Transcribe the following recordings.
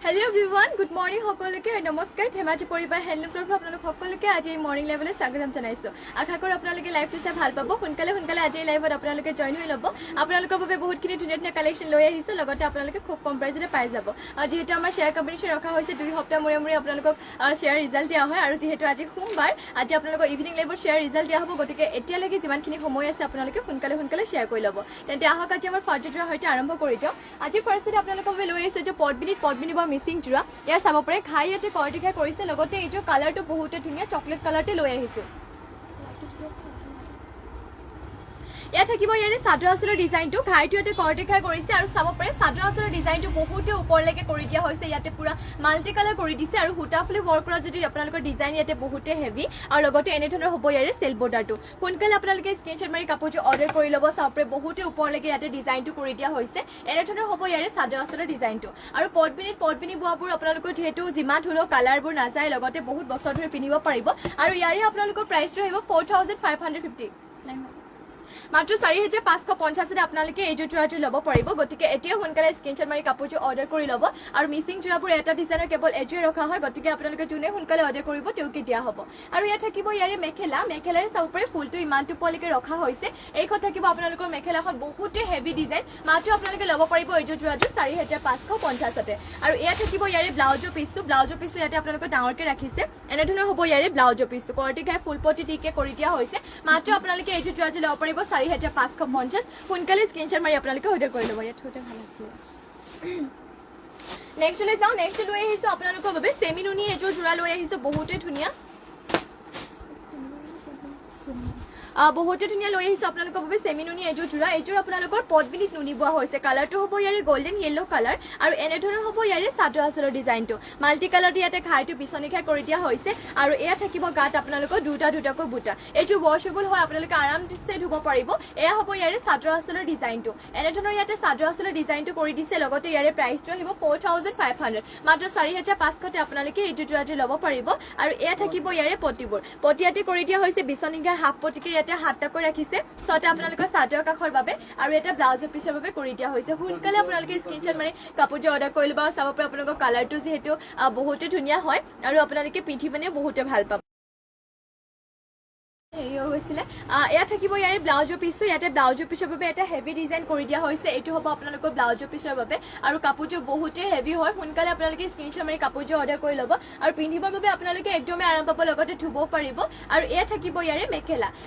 Hello everyone, good morning সকলোকে নমস্কাৰ ধেমাজি পৰিবাৰ হেণ্ডলুম তৰফৰ আপোনালোক সকলোকে আজি মৰ্নিং লাইভলৈ স্বাগতম জনাইছো আশা কৰোঁ আপোনালোকে লাইভটো চাই ভাল পাব সোনকালে আজি লাইভত আপোনালোকে জয়েন হৈ ল'ব আপোনালোকৰ বাবে বহুতখিনি ধুনীয়া কালেকশ্যন লৈ আহিছো লগতে আপোনালোকে খুব কম প্ৰাইজতে পাই যাব যেহেতু আমাৰ শ্বেয়াৰ কম্বিনেশ্যন ৰখা হৈছে 2 সপ্তাহ মূৰে আপোনালোকক শ্বেয়াৰ ৰিজাল্ট দিয়া হয় আৰু যেহেতু আজি সোমবাৰ আজি আপোনালোকৰ ইভিনিং লাইভৰ শ্বেয়াৰ ৰিজাল্ট দিয়া হ'ব গতিকে এতিয়ালৈকে যিমানখিনি সময় আছে আপোনালোকে সোনকালে শ্বেয়াৰ কৰি ল'ব তেন্তে আহক আজি আমাৰ ফাৰ্ষ্ট ড্ৰৰ সৈতে আৰম্ভ কৰি দিওঁ আজি ফাৰ্ষ্টতে আপোনালোকৰ বাবে লৈ আহিছো যে পদ্মিনী বা মিচিং জোৰা ইয়াৰ চাব পাৰে ঘাই ইয়াতে কৰ্টিকা কৰিছে লগতে এইটো কালাৰটো বহুতে ধুনীয়া চকলেট কালাৰতে লৈ আহিছো ইয়াত থাকিব ইয়াৰে চাদৰ আঁচলৰ ডিজাইনটো ঘাইটো ইয়াতে কৰ্টিকা কৰিছে আৰু চাব পাৰে চাদৰ আঁচলৰ ডিজাইনটো বহুতে ওপৰলৈকে কৰি দিয়া হৈছে ইয়াতে পুৰা মাল্টি কালাৰ কৰি দিছে আৰু হুটাফুলি ৱৰ্ক কৰা যদি আপোনালোকৰ ডিজাইন ইয়াতে বহুতে হেভি আৰু লগতে এনে ধৰণৰ হ'ব ইয়াৰে চেল বৰ্ডাৰটো সোনকালে আপোনালোকে স্ক্ৰীনশ্বট মাৰি কাপোৰটো অৰ্ডাৰ কৰি ল'ব চাব পাৰে বহুতে ওপৰলৈকে ইয়াতে ডিজাইনটো কৰি দিয়া হৈছে এনে ধৰণৰ হ'ব ইয়াৰে চাদৰ আঁচলৰ ডিজাইনটো আৰু পদ্মিনী বোৱাবোৰ আপোনালোকৰ যিহেতু যিমান হ'লেও কালাৰবোৰ নাযায় লগতে বহুত বছৰ ধৰি পিন্ধিব পাৰিব আৰু ইয়াৰে আপোনালোকৰ প্ৰাইচটো আহিব 4550 মাত্ৰ 4550 আপোনালোকে এই জোৰাটো ল'ব পাৰিব গতিকে এতিয়া সোনকালে স্ক্ৰীনশ্বট মাৰি কাপোৰটো অৰ্ডাৰ কৰি ল'ব আৰু মিচিং জোৰাবোৰ এটা ডিজাইনৰ কেৱল এটোৱে ৰখা হয় গতিকে আপোনালোকে যোনে সোনকালে অৰ্ডাৰ কৰিব তেওঁকে দিয়া হ'ব আৰু ইয়াত থাকিব ইয়াৰে মেখেলাৰে চাব পাৰে ফুলটো ইমানটো পোৱালৈকে ৰখা হৈছে এইখন থাকিব আপোনালোকৰ মেখেলাখন বহুতে হেভি ডিজাইন মাত্ৰ আপোনালোকে ল'ব পাৰিব এই জোৰাটো 4550 আৰু ইয়াত থাকিব ইয়াৰে ব্লাউজৰ পিচটো ইয়াতে আপোনালোকে ডাঙৰকে ৰাখিছে এনেধৰণৰ হ'ব ইয়াৰে ব্লাউজৰ পিচটো কৰ্টিকাই ফুলপটি টিকে কৰি দিয়া হৈছে মাত্ৰ আপোনালোকে এই জোৰাটো ল'ব পাৰিব 4550 সোনকালে স্ক্ৰীনশ্বট মাৰি আপোনালোকে অৰ্ডাৰ কৰি ল'ব ইয়াত থোতে ভাল আছে নেক্সট লৈ যাওঁ নেক্সট লৈ আহিছো আপোনালোকৰ বাবে সেমি নুনি এযোৰ জোৰা লৈ আহিছো বহুতে ধুনীয়া লৈ আহিছো আপোনালোকৰ বাবে সেমি নুনি এযোৰ জোৰা এইযোৰ আপোনালোকৰ পদ্মিনীত নুনি বোৱা হৈছে কালাৰটো হ'ব ইয়াৰে গোল্ডেন য়েলো কালাৰ আৰু এনে ধৰণৰ হ'ব ইয়াৰে চাদৰ আঁচলৰ ডিজাইনটো মাল্টি কালাৰ ইয়াতে ঘাইটো বিচনিখাই কৰি দিয়া হৈছে আৰু এয়া থাকিব গাত আপোনালোকৰ দুটাকৈ বুটা এইটো ৱাশেবল হয় আপোনালোকে আৰামছে ধুব পাৰিব এয়া হ'ব ইয়াৰে চাদৰ আঁচলৰ ডিজাইনটো এনে ধৰণৰ ইয়াতে চাদৰ আঁচলৰ ডিজাইনটো কৰি দিছে লগতে ইয়াৰে প্ৰাইচটো আহিব 4500 মাত্ৰ 4500 আপোনালোকে এইটো জোৰাটো ল'ব পাৰিব আৰু এয়া থাকিব ইয়াৰে পটিয়াতে কৰি দিয়া হৈছে বিচনিখাই হাফ পটিকে ইয়াতে হাতটাকৈ ৰাখিছে ছটা আপোনালোকৰ চাদৰ কাখৰ বাবে আৰু এটা ব্লাউজৰ পিছৰ বাবে কৰি দিয়া হৈছে সোনকালে আপোনালোকে স্ক্ৰীনশ্বট মাৰি কাপোৰটো অৰ্ডাৰ কৰি ল'ব আৰু চাব পাৰে আপোনালোকৰ কালাৰটো যিহেতু বহুতে ধুনীয়া হয় আৰু আপোনালোকে পিন্ধি মানে বহুতে ভাল পাব হেৰি হৈ গৈছিলে এয়া থাকিব ইয়াৰে ব্লাউজৰ পিচটো ইয়াতে ব্লাউজৰ পিছৰ বাবে এটা হেভি ডিজাইন কৰি দিয়া হৈছে এইটো হ'ব আপোনালোকৰ ব্লাউজৰ পিছৰ বাবে আৰু কাপোৰটো বহুতে হেভি হয় সোনকালে আপোনালোকে স্ক্ৰীনশ্বট মাৰি কাপোৰটো অৰ্ডাৰ কৰি ল'ব আৰু পিন্ধিবৰ বাবে আপোনালোকে একদমেই আৰাম পাব লগতে ধুবও পাৰিব আৰু এয়া থাকিব ইয়াৰে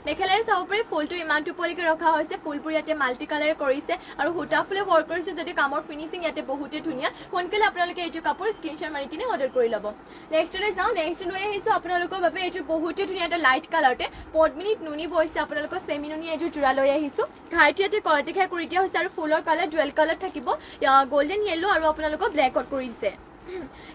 মেখেলাৰে চাব পাৰি ফুলটো ইমানটো পোৱালৈকে ৰখা হৈছে ফুলবোৰ ইয়াতে মাল্টি কালাৰে কৰিছে আৰু হুটাফুলে ৱৰ্ক কৰিছে যদি কামৰ ফিনিচিং ইয়াতে বহুতে ধুনীয়া সোনকালে আপোনালোকে এইটো কাপোৰ স্ক্ৰীনশ্বট মাৰি কিনে অৰ্ডাৰ কৰি ল'ব নেক্সট লৈ যাওঁ নেক্সট লৈ আহিছো আপোনালোকৰ বাবে এইটো বহুতে ধুনীয়া এটা লাইট কালাৰতে পদ্মিনীত নুনি বৈছে আপোনালোকৰ সেমি নুনি এযোৰ জোৰা লৈ আহিছো ঘাইটো ইয়াতে কৰ্টিকাই কৰি দিয়া হৈছে আৰু ফুলৰ কালাৰ ডুৱেল কালাৰ থাকিব গোল্ডেন য়েলো আৰু আপোনালোকৰ ব্লেকত কৰিছে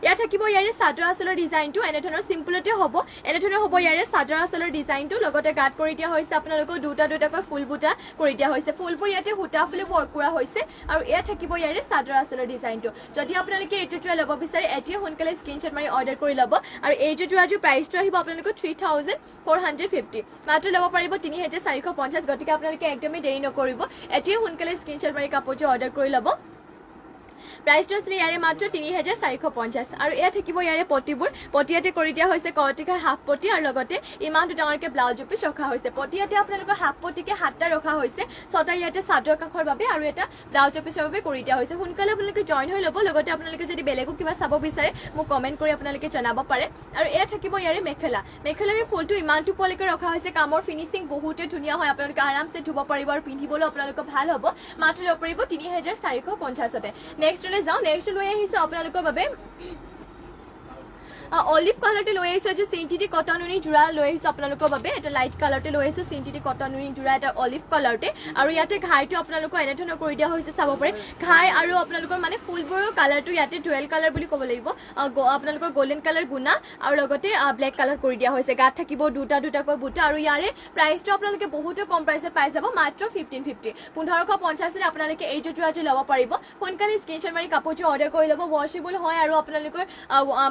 ইয়াত থাকিব ইয়াৰে চাদৰ আঁচলৰ ডিজাইনটো এনে ধৰণৰ চিম্পলতে হ'ব এনে ধৰণৰ হ'ব ইয়াৰে চাদৰ আঁচলৰ ডিজাইনটো লগতে গাত কৰি দিয়া হৈছে আপোনালোকৰ দুটাকৈ ফুল বুটা কৰি দিয়া হৈছে ফুলবোৰ ইয়াতে হুটাফুলি ৱৰ্ক কৰা হৈছে আৰু এয়া থাকিব ইয়াৰে চাদৰ আঁচলৰ ডিজাইনটো যদি আপোনালোকে এইটো জোৰা ল'ব বিচাৰে এতিয়া সোনকালে স্ক্ৰীনশ্বট মাৰি অৰ্ডাৰ কৰি ল'ব আৰু এইটো জোৰাযোৰ প্ৰাইচটো আহিব আপোনালোকৰ 3450 মাত্ৰ ল'ব পাৰিব 3450 গতিকে আপোনালোকে একদমেই দেৰি নকৰিব এতিয়া সোনকালে স্ক্ৰীনশ্বট মাৰি কাপোৰটো অৰ্ডাৰ কৰি ল'ব প্ৰাইচটো আছিলে ইয়াৰে মাত্ৰ 3450 আৰু এয়া থাকিব ইয়াৰে পটিয়াতে কৰি দিয়া হৈছে কৰ্টিকাৰ হাফ পটি আৰু লগতে ইমানটো ডাঙৰকে ব্লাউজৰ পিচ ৰখা হৈছে পটিয়াতে আপোনালোকৰ হাফ পটিকে হাতটা ৰখা হৈছে ছটা ইয়াতে চাদৰ কাখৰ বাবে আৰু এটা ব্লাউজৰ পিচৰ বাবে কৰি দিয়া হৈছে সোনকালে আপোনালোকে জইন হৈ ল'ব লগতে আপোনালোকে যদি বেলেগো কিবা চাব বিচাৰে মোক কমেণ্ট কৰি আপোনালোকে জনাব পাৰে আৰু এয়া থাকিব ইয়াৰে মেখেলাৰে ফুলটো ইমানটো পোৱালৈকে ৰখা হৈছে কামৰ ফিনিচিং বহুতে ধুনীয়া হয় আপোনালোকে আৰামছে ধুব পাৰিব আৰু পিন্ধিবলৈ আপোনালোকৰ ভাল হ'ব মাত্ৰ ল'ব পাৰিব 3450 নেক্সট যাওঁ নেক্সট লৈ আহিছো আপোনালোকৰ বাবে অলিভ কালাৰতে লৈ আহিছো যে চিন্থেটিক কটন উনি জোৰা লৈ আহিছো আপোনালোকৰ বাবে এটা লাইট কালাৰতে লৈ আহিছো চিন্থেটিক কটন উনি জোৰা এটা অলিভ কালাৰতে আৰু ইয়াতে ঘাইটো আপোনালোকৰ এনে ধৰণৰ কৰি দিয়া হৈছে চাব পাৰে ঘাই আৰু আপোনালোকৰ মানে ফুলবোৰৰ কালাৰটো ইয়াতে ডুৱেল কালাৰ বুলি ক'ব লাগিব আপোনালোকৰ গোল্ডেন কালাৰ গুণা আৰু লগতে ব্লেক কালাৰ কৰি দিয়া হৈছে গাত থাকিব দুটাকৈ বুটা আৰু ইয়াৰে প্ৰাইচটো আপোনালোকে বহুতে কম প্ৰাইচত পাই যাব মাত্ৰ 1550 1550 আপোনালোকে এইটো জোৰাটো ল'ব পাৰিব সোনকালে স্ক্ৰীনশ্বট মাৰি কাপোৰটো অৰ্ডাৰ কৰি ল'ব ৱাশেবল হয় আৰু আপোনালোকৰ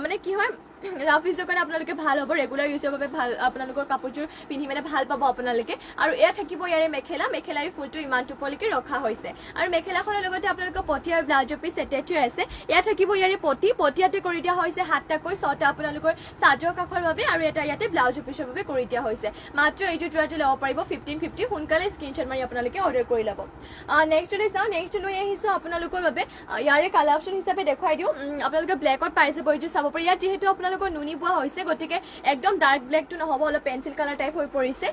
মানে কি হয় ৰাফ ইউজৰ কাৰণে আপোনালোকে ভাল হ'ব, ৰেগুলাৰ ইউজৰ বাবে ভাল, আপোনালোকৰ কাপোৰযোৰ পিন্ধি মানে ভাল পাব আপোনালোকে। আৰু এয়া থাকিব ইয়াৰে মেখেলা, মেখেলাৰ ফুলটো ইমান টোপলৈকে ৰখা হৈছে। আৰু মেখেলাখনৰ লগতে আপোনালোকৰ পটি আৰু ব্লাউজৰ পিচ এটেচ হৈ আছে। এয়া থাকিব ইয়াৰে পটি, পটিয়াতে কৰি দিয়া হৈছে 7টাকৈ, 6টা আপোনালোকৰ চাদৰ কাষৰ বাবে আৰু এটা ইয়াতে ব্লাউজৰ পিচৰ বাবে কৰি দিয়া হৈছে। মাত্ৰ এইযোৰ যোৰাটো ল'ব পাৰিব 1550, সোনকালে স্ক্ৰীনশ্বট মাৰি আপোনালোকে অৰ্ডাৰ কৰি ল'ব। নেক্সটলৈ চাওঁ, নেক্সট লৈ আহিছোঁ আপোনালোকৰ বাবে ইয়াৰে কালাৰ অপশ্যন হিচাপে দেখুৱাই দিওঁ। আপোনালোকে ব্লেকত পাই যাব, এইযোৰ চাব পাৰি। ইয়াত যিহেতু আপোনালোকৰ নুনি বোৱা হৈছে, গতিকে একদম ডাৰ্ক ব্লেকটো নহ'ব, অলপ পেঞ্চিল কালাৰ টাইপ হৈ পৰিছে।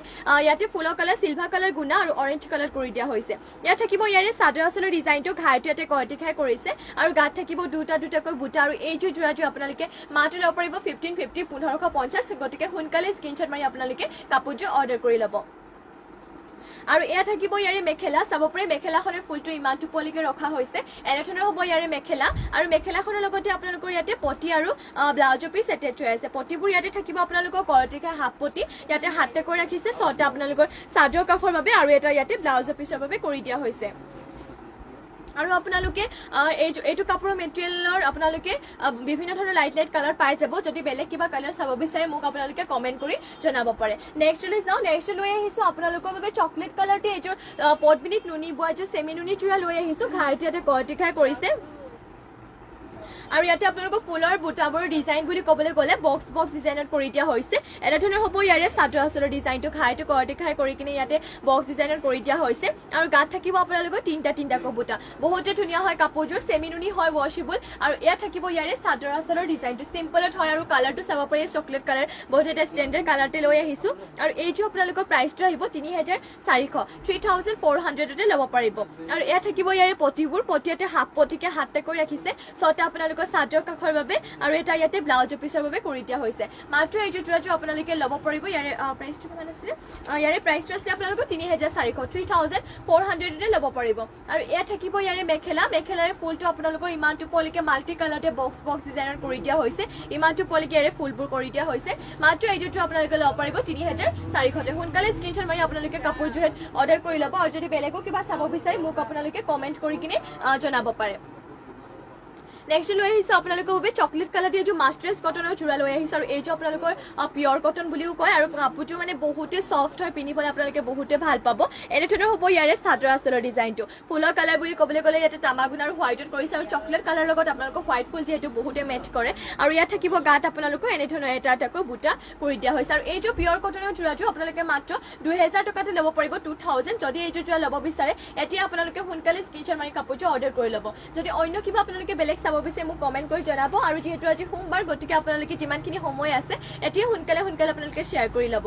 ইয়াতে ফুলৰ কালাৰ, চিলভাৰ কালাৰ গুণা আৰু অৰেঞ্জ কালাৰ কৰি দিয়া হৈছে। ইয়াত থাকিব ইয়াৰে চাদৰ আঁচলৰ ডিজাইনটো ঘাইটো ইয়াতে কৰ্টি খাই কৰিছে আৰু গাত থাকিব দুটাকৈ বুটা। আৰু এইযোৰ যোৰাটো আপোনালোকে মাত্ৰ ল'ব পাৰিব 1550, 1550, গতিকে সোনকালে স্ক্ৰীনশ্বট মাৰি আপোনালোকে কাপোৰযোৰ অৰ্ডাৰ কৰি ল'ব। আৰু এয়া থাকিব ইয়াৰে মেখেলা, চাব পাৰি মেখেলাখনৰ ফুলটো ইমান টোপলৈকে ৰখা হৈছে। এনেধৰণৰ হ'ব ইয়াৰে মেখেলা, আৰু মেখেলাখনৰ লগতে আপোনালোকৰ ইয়াতে পটি আৰু ব্লাউজৰ পিচ এটেচ হৈ আছে। পটিবোৰ ইয়াতে থাকিব আপোনালোকৰ কৰটিকা হাফ পটি, ইয়াতে 7টাকৈ ৰাখিছে, 6টা আপোনালোকৰ চাদৰ কাষৰ বাবে আৰু এটা ইয়াতে ব্লাউজৰ পিচৰ বাবে কৰি দিয়া হৈছে। আৰু আপোনালোকে এইটো কাপোৰৰ মেটেৰিয়েলৰ আপোনালোকে বিভিন্ন ধৰণৰ লাইট কালাৰ পাই যাব। যদি বেলেগ কিবা কালাৰ চাব বিচাৰে মোক আপোনালোকে কমেণ্ট কৰি জনাব পাৰে। নেক্সটলৈ যাওঁ, নেক্সট লৈ আহিছোঁ আপোনালোকৰ বাবে চকলেট কালাৰটো, এইযোৰ পদ্মিনীত নুনি বোৱা এযোৰ চেমি নুনি যোৰা লৈ আহিছোঁ। ঘাইটো ইয়াতে কৰ্টি খাই কৰিছে আৰু ইয়াতে আপোনালোকৰ ফুলৰ বুটাবোৰৰ ডিজাইন বুলি ক'বলৈ গ'লে বক্স ডিজাইনত কৰি দিয়া হৈছে। এনেধৰণৰ হ'ব ইয়াৰে চাদৰ আঁচলৰ ডিজাইনটো, ঘাইটো কৰ্টি খাই কৰি কিনে ইয়াতে বক্স ডিজাইনত কৰি দিয়া হৈছে। আৰু গাত থাকিব আপোনালোকৰ তিনিটাকৈ বুটা, বহুতে ধুনীয়া হয় কাপোৰযোৰ, চেমি নুনি হয়, ৱাশ্বেবল। আৰু ইয়াত থাকিব ইয়াৰে চাদৰ আঁচলৰ ডিজাইনটো চিম্পলত হয় আৰু কালাৰটো চাব পাৰি চকলেট কালাৰ, বহুত এটা ষ্টেণ্ডাৰ্ড কালাৰতে লৈ আহিছোঁ। আৰু এইযোৰ আপোনালোকৰ প্ৰাইচটো আহিব 3400, 3400তে ল'ব পাৰিব। আৰু ইয়াত থাকিব ইয়াৰে পটিবোৰ, পটিয়াতে হাফ পটিকে 7টাকৈ ৰাখিছে, 6টা আপোনালোকৰ চাদৰ কাষৰ বাবে আৰু এটা ইয়াতে ব্লাউজৰ পিচৰ বাবে কৰি দিয়া হৈছে। মাত্ৰ এইযোৰ যোৰাটো আপোনালোকে ল'ব পাৰিব। ইয়াৰে প্ৰাইচটো কিমান আছিলে? ইয়াৰে প্ৰাইচটো আছিলে আপোনালোকৰ 3400, 3400তে ল'ব পাৰিব। আৰু এয়া থাকিব ইয়াৰে মেখেলা, মেখেলাৰে ফুলটো আপোনালোকৰ ইমান টোপলৈকে মাল্টি কালাৰতে বক্স ডিজাইনত কৰি দিয়া হৈছে, ইমান টোপলৈকে ইয়াৰে ফুলবোৰ কৰি দিয়া হৈছে। মাত্ৰ এইযোৰটো আপোনালোকে ল'ব পাৰিব 3400। সোনকালে স্ক্ৰীনশ্বট মাৰি আপোনালোকে কাপোৰযোৰ অৰ্ডাৰ কৰি ল'ব। আৰু যদি বেলেগো কিবা চাব বিচাৰে মোক আপোনালোকে কমেণ্ট কৰি কিনে জনাব পাৰে। নেক্সট লৈ আহিছোঁ আপোনালোকৰ বাবে চকলেট কালাৰটো, এইযোৰ মাষ্টাৰ্ছ কটনৰ যোৰা লৈ আহিছোঁ। আৰু এইযোৰ আপোনালোকৰ পিয়ৰ কটন বুলিও কয়, আৰু কাপোৰযোৰ মানে বহুতে চফ্ট হয়, পিন্ধিবলৈ আপোনালোকে বহুতে ভাল পাব। এনেধৰণৰ হ'ব ইয়াৰে চাদৰ আঁচলৰ ডিজাইনটো, ফুলৰ কালাৰ বুলি ক'বলৈ গ'লে ইয়াতে তামাগুণ আৰু হোৱাইটত কৰিছে, আৰু চকলেট কালাৰ লগত আপোনালোকৰ হোৱাইট ফুল যিহেতু বহুতে মেচ কৰে। আৰু ইয়াত থাকিব গাত আপোনালোকৰ এনেধৰণৰ এটাকৈ বুটা কৰি দিয়া হৈছে। আৰু এইযোৰ পিয়ৰ কটনৰ যোৰাটো আপোনালোকে মাত্ৰ 2000 টকাতে ল'ব পাৰিব, 2000। যদি এইযোৰ যোৰা ল'ব বিচাৰে এতিয়া আপোনালোকে সোনকালে স্ক্ৰীনশ্বট মাৰি কাপোৰযোৰ অৰ্ডাৰ কৰি ল'ব। যদি অন্য কিবা আপোনালোকে বেলেগ চাব বিচাৰে মোক কমেণ্ট কৰি জনাব। আৰু যিহেতু আজি সোমবাৰ, গতিকে আপোনালোকে যিমানখিনি সময় আছে এতিয়া সোনকালে আপোনালোকে শ্বেয়াৰ কৰি ল'ব।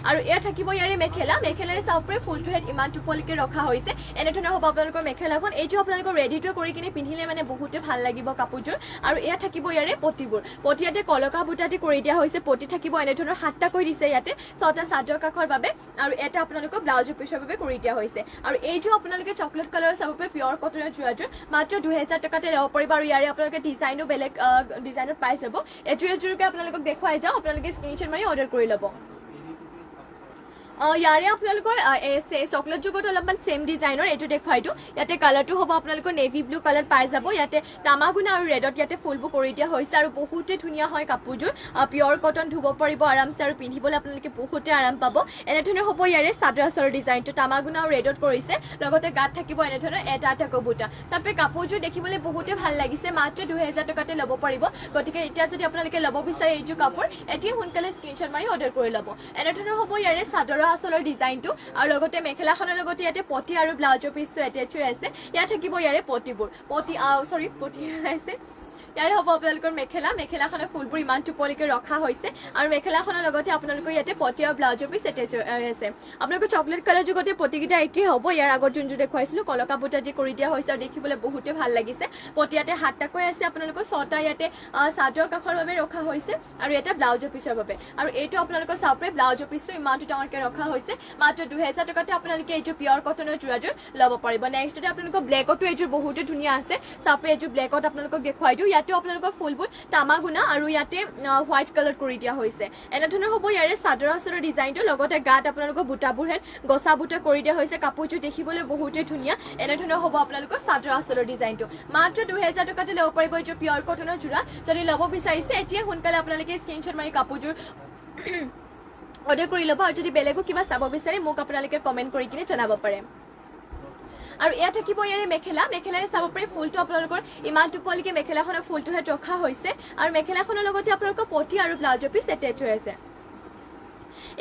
আৰু এয়া থাকিব ইয়াৰে মেখেলা, মেখেলাৰে চাব পাৰে ফুলটো ইমান টোপলৈকে ৰখা হৈছে। এনেধৰণৰ হ'ব আপোনালোকৰ মেখেলাখন, এইটো আপোনালোকৰ ৰেডিটো কৰি কিনে পিন্ধিলে মানে বহুতে ভাল লাগিব কাপোৰযোৰ। আৰু এয়া থাকিব ইয়াৰে পটিবোৰ, পটিয়াতে কলকা বুটাতে কৰি দিয়া হৈছে। পটি থাকিব এনেধৰণৰ 7টাকৈ দিছে ইয়াতে, 6টা চাদৰ কাষৰ বাবে আৰু এটা আপোনালোকৰ ব্লাউজৰ পিচৰ বাবে কৰি দিয়া হৈছে। আৰু এইযোৰ আপোনালোকে চকলেট কালাৰৰ চাব পাৰে পিয়ৰ কটনৰ যোৰাযোৰ মাত্ৰ 2000 টকাতে ল'ব পাৰিব। আৰু ইয়াৰে আপোনালোকে ডিজাইনো বেলেগ ডিজাইনত পাই যাব। এযোৰকে আপোনালোকক দেখুৱাই যাওঁ, আপোনালোকে স্ক্ৰীনশ্বট মাৰি অৰ্ডাৰ কৰি ল'ব। ইয়াৰে আপোনালোকৰ চকলেট যুগত অলপমান চেম ডিজাইনৰ এইটো দেখুৱাই দিওঁ। ইয়াতে কালাৰটো হ'ব আপোনালোকৰ নেভি ব্লু কালাৰ পাই যাব। ইয়াতে তামাগুণা আৰু ৰেডত ইয়াতে ফুলবোৰ কৰি দিয়া হৈছে, আৰু বহুতে ধুনীয়া হয় কাপোৰযোৰ, পিয়ৰ কটন, ধুব পাৰিব আৰামছে আৰু পিন্ধিবলৈ আপোনালোকে বহুতে আৰাম পাব। এনেধৰণৰ হ'ব ইয়াৰে চাদৰ আঁচলৰ ডিজাইনটো, তামাগুণা আৰু ৰেডত কৰিছে, লগতে গাত থাকিব এনেধৰণৰ এটাকৈ বুটা। চাপে কাপোৰযোৰ দেখিবলৈ বহুতে ভাল লাগিছে, মাত্ৰ 2000 টকাতে ল'ব পাৰিব। গতিকে এতিয়া যদি আপোনালোকে ল'ব বিচাৰে এইযোৰ কাপোৰ এতিয়া সোনকালে স্ক্ৰীনশ্বট মাৰি অৰ্ডাৰ কৰি ল'ব। এনেধৰণৰ হ'ব ইয়াৰে চাদৰ আঁচলৰ ডিজাইনটো, আৰু লগতে মেখেলাখনৰ লগতে ইয়াতে পটি আৰু ব্লাউজৰ পিচটো এটেচ হৈ আছে। ইয়াত থাকিব ইয়াৰে পটিবোৰ, পটি ওলাইছে। ইয়াৰে হ'ব আপোনালোকৰ মেখেলা, মেখেলাখনৰ ফুলবোৰ ইমান টোপলৈকে ৰখা হৈছে। আৰু মেখেলাখনৰ লগতে আপোনালোকৰ ইয়াতে পটি আৰু ব্লাউজৰ পিচ এটেচ হৈ আছে। আপোনালোকৰ চকলেট কালাৰ যুগতে পটিকেইটা একেই হ'ব। ইয়াৰ আগত যোনযোৰ দেখুৱাইছিলোঁ কলকা বুটা দি কৰি দিয়া হৈছে, আৰু দেখিবলৈ বহুতে ভাল লাগিছে। পটি ইয়াতে 7টাকৈ আছে, আপোনালোকৰ 6টা ইয়াতে চাদৰ কাষৰ বাবে ৰখা হৈছে, আৰু এটা ব্লাউজৰ পিচৰ বাবে। আৰু এইটো আপোনালোকৰ চাব পাৰে ব্লাউজৰ পিচটো ইমানটো ডাঙৰকৈ ৰখা হৈছে, মাত্ৰ 2000 টকাতে আপোনালোকে এইযোৰ পিয়ৰ কটনৰ যোৰাযোৰ ল'ব পাৰিব। নেক্সটতে আপোনালোকৰ ব্লেকতো এইযোৰ বহুতে ধুনীয়া আছে, চাপে এইযোৰ ব্লেকত আপোনালোকক দেখুৱাই দিওঁ। ইয়াত ইয়াতে আপোনালোকৰ ফুলবোৰ তামাগুনা আৰু ইয়াতে হোৱাইট কালাৰ কৰি দিয়া হৈছে এনেধৰণৰ হ'ব ইয়াৰে চাদৰ আচলৰ ডিজাইনটো লগতে গাত আপোনালোকৰ বুটাবোৰ গছা বুটা কৰি দিয়া হৈছে কাপোৰটো দেখিবলৈ বহুতেই ধুনীয়া এনেধৰণৰ হ'ব আপোনালোকৰ চাদৰ আচলৰ ডিজাইনটো মাত্ৰ 2000 টকাতে ল'ব পাৰিব এইটো পিয়ৰ কটনৰ যোৰা যদি ল'ব বিচাৰিছে এতিয়া সোনকালে আপোনালোকে স্ক্ৰীনশ্বট মাৰি কাপোৰযোৰ অৰ্ডাৰ কৰি ল'ব আৰু যদি বেলেগো কিবা চাব বিচাৰে মোক আপোনালোকে কমেণ্ট কৰি কিনে জনাব পাৰে আৰু এয়া থাকিব ইয়াৰে মেখেলাৰে চাব পাৰি ফুলটো আপোনালোকৰ ইমান টোপলিকে মেখেলাখনৰ ফুলটোহে ৰখা হৈছে আৰু মেখেলাখনৰ লগতে আপোনালোকৰ পটি আৰু ব্লাউজৰ পিচ এটেচ হৈ আছে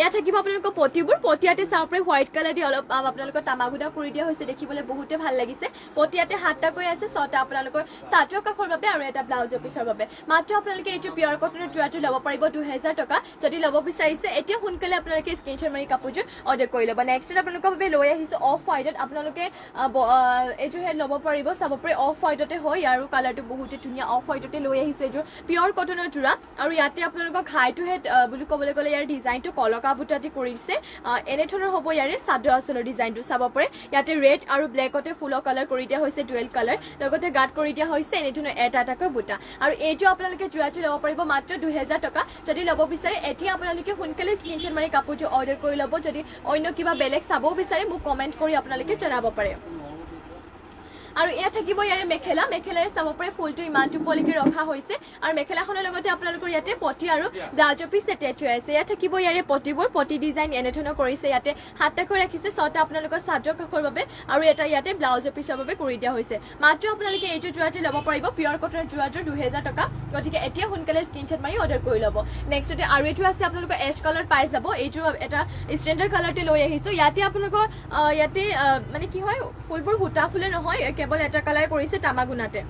এয়া থাকিব আপোনালোকৰ পটিয়াতে চাব পাৰি হোৱাইট কালাৰ দি অলপ আপোনালোকৰ তামাগুদা কৰি দিয়া হৈছে দেখিবলৈ বহুতে ভাল লাগিছে পটিয়াতে 7টা কৰি আছে 6টা আপোনালোকৰ চাদৰ কাষৰ বাবে আৰু এটা ব্লাউজৰ পিছৰ বাবে মাত্ৰ আপোনালোকে এইটো পিয়ৰ কটনৰ যোৰাটো ল'ব পাৰিব 2000 টকা যদি ল'ব বিচাৰিছে এতিয়া সোনকালে আপোনালোকে স্ক্ৰীনশ্বট মাৰি কাপোৰযোৰ অৰ্ডাৰ কৰি ল'ব নেক্সট আপোনালোকৰ বাবে লৈ আহিছো অফ হোৱাইটত আপোনালোকে এইটো ল'ব পাৰিব চাব পাৰি অফ হোৱাইটতে হয় আৰু কালাৰটো বহুতে ধুনীয়া অফ হোৱাইটতে লৈ আহিছো এইযোৰ পিয়ৰ কটনৰ যোৰা আৰু ইয়াতে আপোনালোকৰ ঘাইটোহে বুলি ক'বলৈ গ'লে ইয়াৰ ডিজাইনটো কলকা বুটাটি কৰিছে এনেধৰণৰ হ'ব ইয়াৰে চাদৰ আচলৰ ডিজাইনটো চাব পাৰে ইয়াতে ৰেড আৰু ব্লেকতে ফুলৰ কালাৰ কৰি দিয়া হৈছে ডুৱেল কালাৰ লগতে গাত কৰি দিয়া হৈছে এনেধৰণৰ এটাকৈ বুটা আৰু এইটো আপোনালোকে যোৰাটো ল'ব পাৰিব মাত্ৰ 2000 টকা যদি ল'ব বিচাৰে এতিয়া আপোনালোকে সোনকালে স্ক্ৰীনশ্বট মাৰি কাপোৰটো অৰ্ডাৰ কৰি ল'ব যদি অন্য কিবা বেলেগ চাবও বিচাৰে মোক কমেণ্ট কৰি আপোনালোকে জনাব পাৰে আৰু এয়া থাকিব ইয়াৰে মেখেলাৰে চাব পাৰে ফুলটো ইমান টোপলিকে ৰখা হৈছে আৰু মেখেলাখনৰ লগতে আপোনালোকৰ ইয়াতে পটি আৰু ব্লাউজৰ পিচ এটেচ হৈ আছে এয়া থাকিব ইয়াৰে পটি ডিজাইন এনেধৰণৰ কৰিছে ইয়াতে 7টাকৈ ৰাখিছে 6টা আপোনালোকৰ চাদৰ কাষৰ বাবে আৰু এটা ইয়াতে ব্লাউজৰ পিচৰ বাবে কৰি দিয়া হৈছে মাত্ৰ আপোনালোকে এইটো যোৰাটো ল'ব পাৰিব পিয়ৰ কটনৰ যোৰাটো 2000 টকা গতিকে এতিয়া সোনকালে স্ক্ৰীনশ্বট মাৰি অৰ্ডাৰ কৰি ল'ব নেক্সটতে আৰু এইটো আছে আপোনালোকৰ এছ কালাৰ পাই যাব এইটো এটা ষ্টেণ্ডাৰ্ড কালাৰতে লৈ আহিছো ইয়াতে আপোনালোকৰ ইয়াতে মানে কি হয় ফুলবোৰ সূতা ফুলে নহয় কেৱল এটা কালাৰ কৰিছে তামাগুনাতে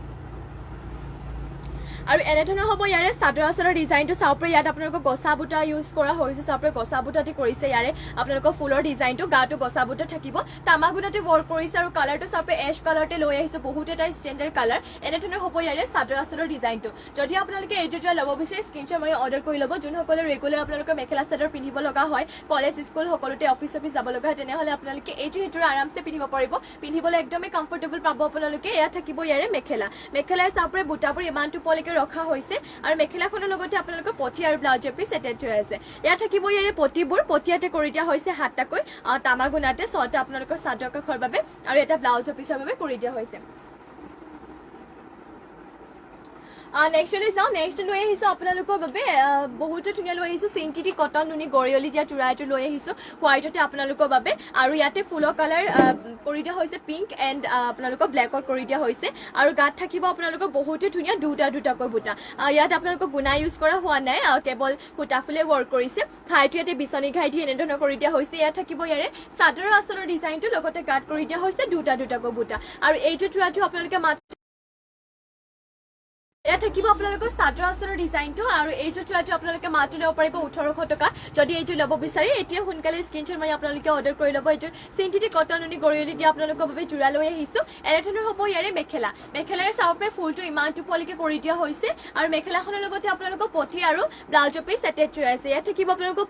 আৰু এনেধৰণৰ হ'ব ইয়াৰে চাদৰ আচলৰ ডিজাইনটো চাব পাৰি ইয়াত আপোনালোকৰ গছা বুটা ইউজ কৰা হৈছে চাব পাৰি গছা বুটাটি কৰিছে ইয়াৰে আপোনালোকৰ ফুলৰ ডিজাইনটো গাটো গছা বুটা থাকিব তামাগুনাতে ৱৰ্ক কৰিছে আৰু কালাৰটো চাব পাৰি এছ কালাৰতে লৈ আহিছো বহুত এটা ষ্টেণ্ডাৰ্ড কালাৰ এনেধৰণৰ হ'ব ইয়াৰে চাদৰ আচলৰ ডিজাইনটো যদি আপোনালোকে এইটো যোৰা ল'ব বিচাৰে স্ক্ৰীনশ্বট মাৰি অৰ্ডাৰ কৰি ল'ব যোনসকলে ৰেগুলাৰ আপোনালোকৰ মেখেলা চাদৰ পিন্ধিব লগা হয় কলেজ স্কুল সকলোতে অফিচ যাব লগা হয় তেনেহ'লে আপোনালোকে এইটো আৰামছে পিন্ধিব পাৰিব পিন্ধিবলৈ একদমে কমফৰ্টেবল পাব আপোনালোকে এয়া থাকিব ইয়াৰে মেখেলাৰ চাব পাৰি বুটাবোৰ ইমান টোপলিকে ৰখা হৈছে আৰু মেখেলাখনৰ লগতে আপোনালোকৰ পটি আৰু ব্লাউজৰ পিচ এটেচ হৈ আছে ইয়াত থাকিব ইয়াৰে পটিয়াতে কৰি দিয়া হৈছে 7টাকৈ তামাগুনাতে 6টা আপোনালোকৰ চাদৰ কাষৰ বাবে আৰু এটা ব্লাউজৰ পিচৰ বাবে কৰি দিয়া হৈছে নেক্সট লৈ আহিছো আপোনালোকৰ বাবে বহুতে ধুনীয়া লৈ আহিছো চিন্থেটিক কটন নুনি গৰিয়লি দিয়া যোৰা এটো লৈ আহিছো হোৱাইটতে আপোনালোকৰ বাবে আৰু ইয়াতে ফুলৰ কালাৰ কৰি দিয়া হৈছে পিংক এণ্ড আপোনালোকৰ ব্লেকত কৰি দিয়া হৈছে আৰু গাত থাকিব আপোনালোকৰ বহুতে ধুনীয়া দুটাকৈ বুটা ইয়াত আপোনালোকৰ গুণা ইউজ কৰা হোৱা নাই কেৱল সূতা ফুলে ৱৰ্ক কৰিছে ঘাইটো ইয়াতে বিচনী ঘাই দি এনেধৰণৰ কৰি দিয়া হৈছে ইয়াত থাকিব ইয়াৰে চাদৰ আচলৰ ডিজাইনটো লগতে গাত কৰি দিয়া হৈছে দুটাকৈ বুটা আৰু এইটো যোৰাটো আপোনালোকে এয়া থাকিব আপোনালোকৰ চাদৰ আচলৰ ডিজাইনটো আৰু এইটো যোৰাটো আপোনালোকে মাত্ৰ ল'ব পাৰিব 1800 টকা যদি এইটো ল'ব বিচাৰে এতিয়া সোনকালে স্ক্ৰীনশ্বট মাৰি আপোনালোকে অৰ্ডাৰ কৰি ল'ব এইটো চিন্থেটিক কটন নুনি গৰিয়লি দিয়া আপোনালোকৰ বাবে যোৰা লৈ আহিছো এনেধৰণৰ হ'ব ইয়াৰে মেখেলাৰে চাব পাৰে ফুলটো ইমান টোপলিকে কৰি দিয়া হৈছে আৰু মেখেলাখনৰ লগতে আপোনালোকৰ পটি আৰু ব্লাউজৰ পিচ এটেচ হৈ আছে ইয়াত থাকিব আপোনালোকৰ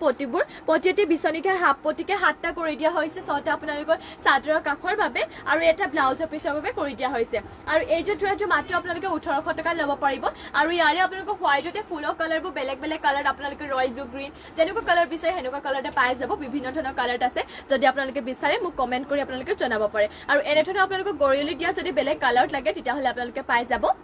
পটিতে বিচনীকে হাফ পটিকে 7টা কৰি দিয়া হৈছে 6টা আপোনালোকৰ চাদৰৰ কাষৰ বাবে আৰু এটা ব্লাউজৰ পিচৰ বাবে কৰি দিয়া হৈছে আৰু এইটো যোৰাটো মাত্ৰ আপোনালোকে 1800 টকা ল'ব পাৰিব আৰু ইয়াৰে আপোনালোকৰ হোৱাইটতে ফুলৰ কালাৰবোৰ বেলেগ কালাৰ আপোনালোকে ৰয়েল ব্লু গ্ৰীণ যেনেকুৱা কালাৰ বিচাৰে সেনেকুৱা কালাৰতে পাই যাব বিভিন্ন ধৰণৰ কালাৰ আছে যদি আপোনালোকে বিচাৰে মোক কমেণ্ট কৰি আপোনালোকে জনাব পাৰে আৰু এনেধৰণৰ আপোনালোকক গৰিয়লি দিয়া যদি বেলেগ কালাৰত লাগে তেতিয়াহ'লে আপোনালোকে পাই যাব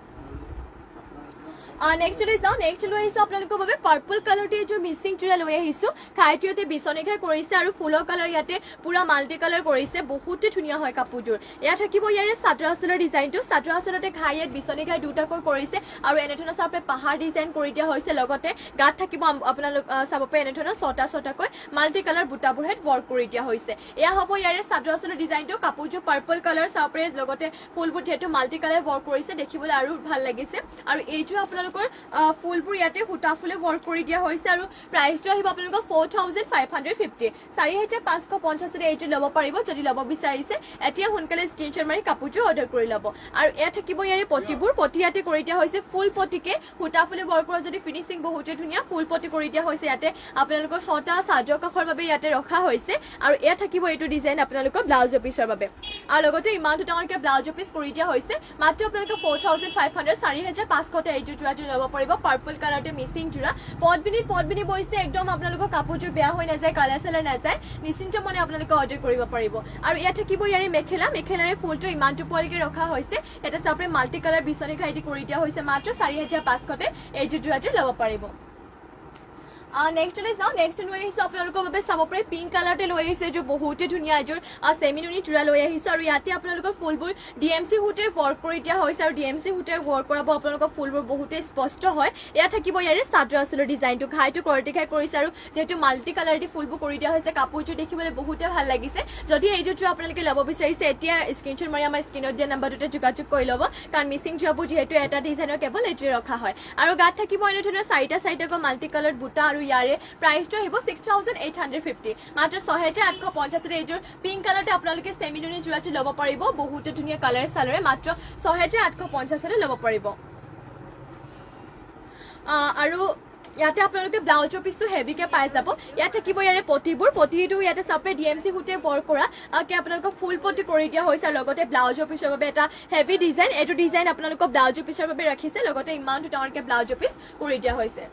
নেক্সট লৈ আহিছো আপোনালোকৰ বাবে পাৰ্পল কালাৰতে এইযোৰ মিচিং যোৰা লৈ আহিছো ঘাইটো ইয়াতে বিচনী ঘাই কৰিছে আৰু ফুলৰ কালাৰ ইয়াতে পুৰা মাল্টি কালাৰ কৰিছে বহুতে ধুনীয়া হয় কাপোৰযোৰ ইয়াত থাকিব ইয়াৰে চাদৰ আচলৰ ডিজাইনটো চাদৰ আচলতে ঘাই ইয়াত বিচনী ঘাই দুটাকৈ কৰিছে আৰু এনেধৰণৰ চাব পাৰে পাহাৰ ডিজাইন কৰি দিয়া হৈছে লগতে গাত থাকিব আপোনালোক চাব পাৰে এনেধৰণৰ 6টাকৈ মাল্টি কালাৰ বুটাবোৰ হেড ৱৰ্ক কৰি দিয়া হৈছে এয়া হ'ব ইয়াৰে চাদৰ আচলৰ ডিজাইনটো কাপোৰযোৰ পাৰ্পল কালাৰ চাব পাৰে লগতে ফুলবোৰ যেহেতু মাল্টি কালাৰ ৱৰ্ক কৰিছে দেখিবলৈ আৰু ভাল লাগিছে আৰু এইটো আপোনালোক আপোনালোকৰ ফুলবোৰ ইয়াতে সূতা ফুলে ৱৰ্ক কৰি দিয়া হৈছে আৰু প্ৰাইচটো আহিব আপোনালোকৰ 4550 4550 এইটো ল'ব পাৰিব যদি ল'ব বিচাৰিছে এতিয়া সোনকালে স্ক্ৰীনশ্বট মাৰি কাপোৰটো অৰ্ডাৰ কৰি ল'ব আৰু এয়া থাকিব ইয়াৰে পটিবোৰ পটি ইয়াতে কৰি দিয়া হৈছে ফুল পটিকে সূতা ফুলে ৱৰ্ক কৰা যদি ফিনিচিং বহুতে ধুনীয়া ফুল পটি কৰি দিয়া হৈছে ইয়াতে আপোনালোকৰ ছটা সাজৰ কাষৰ বাবে ইয়াতে ৰখা হৈছে আৰু এয়া থাকিব এইটো ডিজাইন আপোনালোকৰ ব্লাউজ পিছৰ বাবে আৰু লগতে ইমানটো ডাঙৰকে ব্লাউজ পিছ কৰি দিয়া হৈছে মাত্ৰ আপোনালোকৰ 4500 4500 এইটো যোৰাটো ল'ব পাৰিব পাৰ্পল কালাৰতে মিচিং যোৰা পটবিনি বৈছে একদম আপোনালোকৰ কাপোৰটো বেয়া হৈ নাযায় কালাৰ চালাৰ নাযায় নিশ্চিন্ত মনে আপোনালোকে অৰ্ডাৰ কৰিব পাৰিব আৰু এয়া থাকিব ইয়াৰে মেখেলাৰে ফুলটো ইমানটো পোৱালৈকে ৰখা হৈছে এটা চাপৰে মাল্টি কালাৰ বিচনী খাইটি কৰি দিয়া হৈছে মাত্ৰ 4500 এইটো যোৰাটো ল'ব পাৰিব নেক্সট যাওঁ নেক্সট লৈ আহিছোঁ আপোনালোকৰ বাবে চাব পাৰে পিংক কালাৰতে লৈ আহিছোঁ এইযোৰ বহুতে ধুনীয়া এইযোৰ চেমিনুনি যোৰা লৈ আহিছোঁ আৰু ইয়াতে আপোনালোকৰ ফুলবোৰ DMC সূতাৰে ৱৰ্ক কৰি দিয়া হৈছে আৰু DMC সূতাৰে ৱৰ্ক কৰাব আপোনালোকৰ ফুলবোৰ বহুতে স্পষ্ট হয় এয়া থাকিব ইয়াৰে চাদৰ আচলৰ ডিজাইনটো ঘাইটো কৰটিখাই কৰিছে আৰু যিহেতু মাল্টি কালাৰ দি ফুলবোৰ কৰি দিয়া হৈছে কাপোৰযোৰ দেখিবলৈ বহুতে ভাল লাগিছে যদি এইযোৰ যোৰা আপোনালোকে ল'ব বিচাৰিছে এতিয়া স্ক্ৰীনশ্বট মাৰি আমাৰ স্ক্ৰীনত দিয়া নাম্বাৰটোতে যোগাযোগ কৰি ল'ব কাৰণ মিচিং যোৰাবোৰ যিহেতু এটা ডিজাইনৰ কেৱল এইটোৱে ৰখা হয় আৰু গাত থাকিব এনেধৰণৰ চাৰিটা মাল্টি কালাৰ বুটা আৰু ইয়াৰে প্ৰাইচটো আহিব 6850 মাত্ৰ 6850 এইযোৰ পিংক কালাৰতে আপোনালোকে চেমিনুনি যোৰাটো ল'ব পাৰিব বহুতে ধুনীয়া কালাৰ চালাৰে মাত্ৰ 6850 ল'ব পাৰিব আৰু ইয়াতে আপোনালোকে ব্লাউজৰ পিছটো হেভিকে পাই যাব ইয়াত থাকিব ইয়াৰে পটিটো ইয়াতে চাপৰে DMC সূতাৰে ৱৰ্ক কৰা কি আপোনালোকক ফুল পটি কৰি দিয়া হৈছে আৰু লগতে ব্লাউজৰ পিছৰ বাবে এটা হেভি ডিজাইন এইটো ডিজাইন আপোনালোকক ব্লাউজৰ পিছৰ বাবে ৰাখিছে লগতে ইমানটো ডাঙৰকে ব্লাউজৰ পিছ কৰি দিয়া হৈছে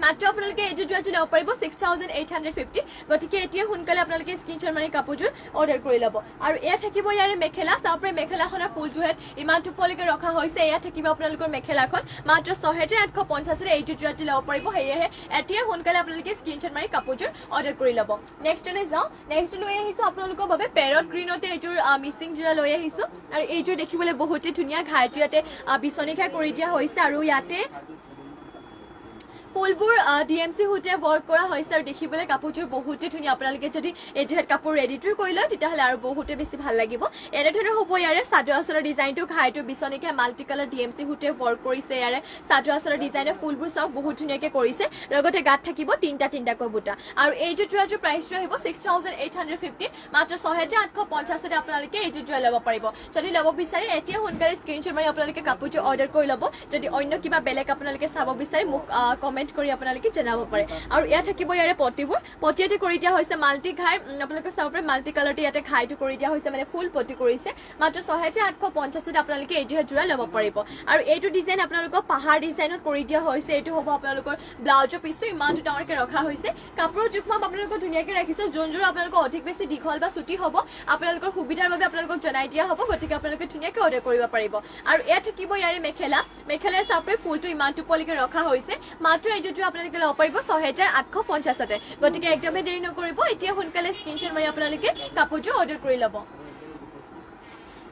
মাত্ৰ আপোনালোকে এইটো যোৰাটো ল'ব পাৰিব 6850 গতিকে এতিয়া সোনকালে আপোনালোকে স্ক্ৰীনশ্বট মাৰি কাপোৰযোৰ অৰ্ডাৰ কৰি ল'ব আৰু এয়া থাকিব ইয়াৰে মেখেলা চাপৰে মেখেলাখনৰ ফুলটোহেত ইমানটো পোৱালৈকে ৰখা হৈছে এয়া থাকিব আপোনালোকৰ মেখেলাখন মাত্ৰ 6850 এইটো যোৰাটো ল'ব পাৰিব সেয়েহে এতিয়া সোনকালে আপোনালোকে স্ক্ৰীনশ্বট মাৰি কাপোৰযোৰ অৰ্ডাৰ কৰি ল'ব নেক্সটলৈ যাওঁ নেক্সট লৈ আহিছোঁ আপোনালোকৰ বাবে পেৰট গ্ৰীণতে এইযোৰ মিচিং যোৰা লৈ আহিছোঁ আৰু এইযোৰ দেখিবলৈ বহুতে ধুনীয়া ঘাইটো ইয়াতে বিচনী খাই কৰি দিয়া হৈছে আৰু ইয়াতে ফুলবোৰ DMC সূতাৰে ৱৰ্ক কৰা হৈছে আৰু দেখিবলৈ কাপোৰযোৰ বহুতে ধুনীয়া আপোনালোকে যদি এইযোৰ কাপোৰ ৰেডিটো কৰি লয় তেতিয়াহ'লে আৰু বহুতে বেছি ভাল লাগিব এনেধৰণৰ হ'ব ইয়াৰে চাদৰ আচলৰ ডিজাইনটো ঘাইটো বিচনীকে মাল্টি কালাৰ DMC সূতাৰে ৱৰ্ক কৰিছে ইয়াৰে চাদৰ আচলৰ ডিজাইনৰ ফুলবোৰ চাওক বহুত ধুনীয়াকৈ কৰিছে লগতে গাত থাকিব তিনিটাকৈ বুটা আৰু এইযোৰ যোৰাটোৰ প্ৰাইচটো আহিব 6850 মাত্ৰ 6850 আপোনালোকে এইযোৰ যোৰা ল'ব পাৰিব যদি ল'ব বিচাৰে এতিয়া সোনকালে স্ক্ৰীনশ্বট মাৰি আপোনালোকে কাপোৰযোৰ অৰ্ডাৰ কৰি ল'ব যদি অন্য কিবা বেলেগ আপোনালোকে চাব বিচাৰে মোক কমেণ্ট কৰি আপোনালোকে জনাব পাৰে আৰু ইয়া থাকিব ইয়াৰে পটিয়াতে কৰি দিয়া হৈছে মাল্টি ঘাই আপোনালোকে চাব পাৰে মাল্টি কালাৰতে ইয়াতে ঘাইটো কৰি দিয়া হৈছে মানে ফুল পটি কৰিছে মাত্ৰ 6850 আপোনালোকে এইযোৰ যোৰা ল'ব পাৰিব আৰু এইটো ডিজাইন আপোনালোকক পাহাৰ ডিজাইনত কৰি দিয়া হৈছে এইটো হ'ব আপোনালোকৰ ব্লাউজৰ পিছটো ইমানটো ডাঙৰকে ৰখা হৈছে কাপোৰৰ জোখমাপ আপোনালোকক ধুনীয়াকৈ ৰাখিছে যোনযোৰ আপোনালোকক অধিক বেছি দীঘল বা চুটি হ'ব আপোনালোকৰ সুবিধাৰ বাবে আপোনালোকক জনাই দিয়া হ'ব গতিকে আপোনালোকে ধুনীয়াকৈ অৰ্ডাৰ কৰিব পাৰিব আৰু এয়া থাকিব ইয়াৰে মেখেলাৰ চাপৰে ফুলটো ইমানটো পোৱালৈকে ৰখা হৈছে মাত্ৰ এইযোৰটো আপোনালোকে ল'ব পাৰিব 6850 গতিকে একদমেই দেৰি নকৰিব এতিয়া সোনকালে স্ক্ৰীনশ্বট মাৰি আপোনালোকে কাপোৰযোৰ অৰ্ডাৰ কৰি ল'ব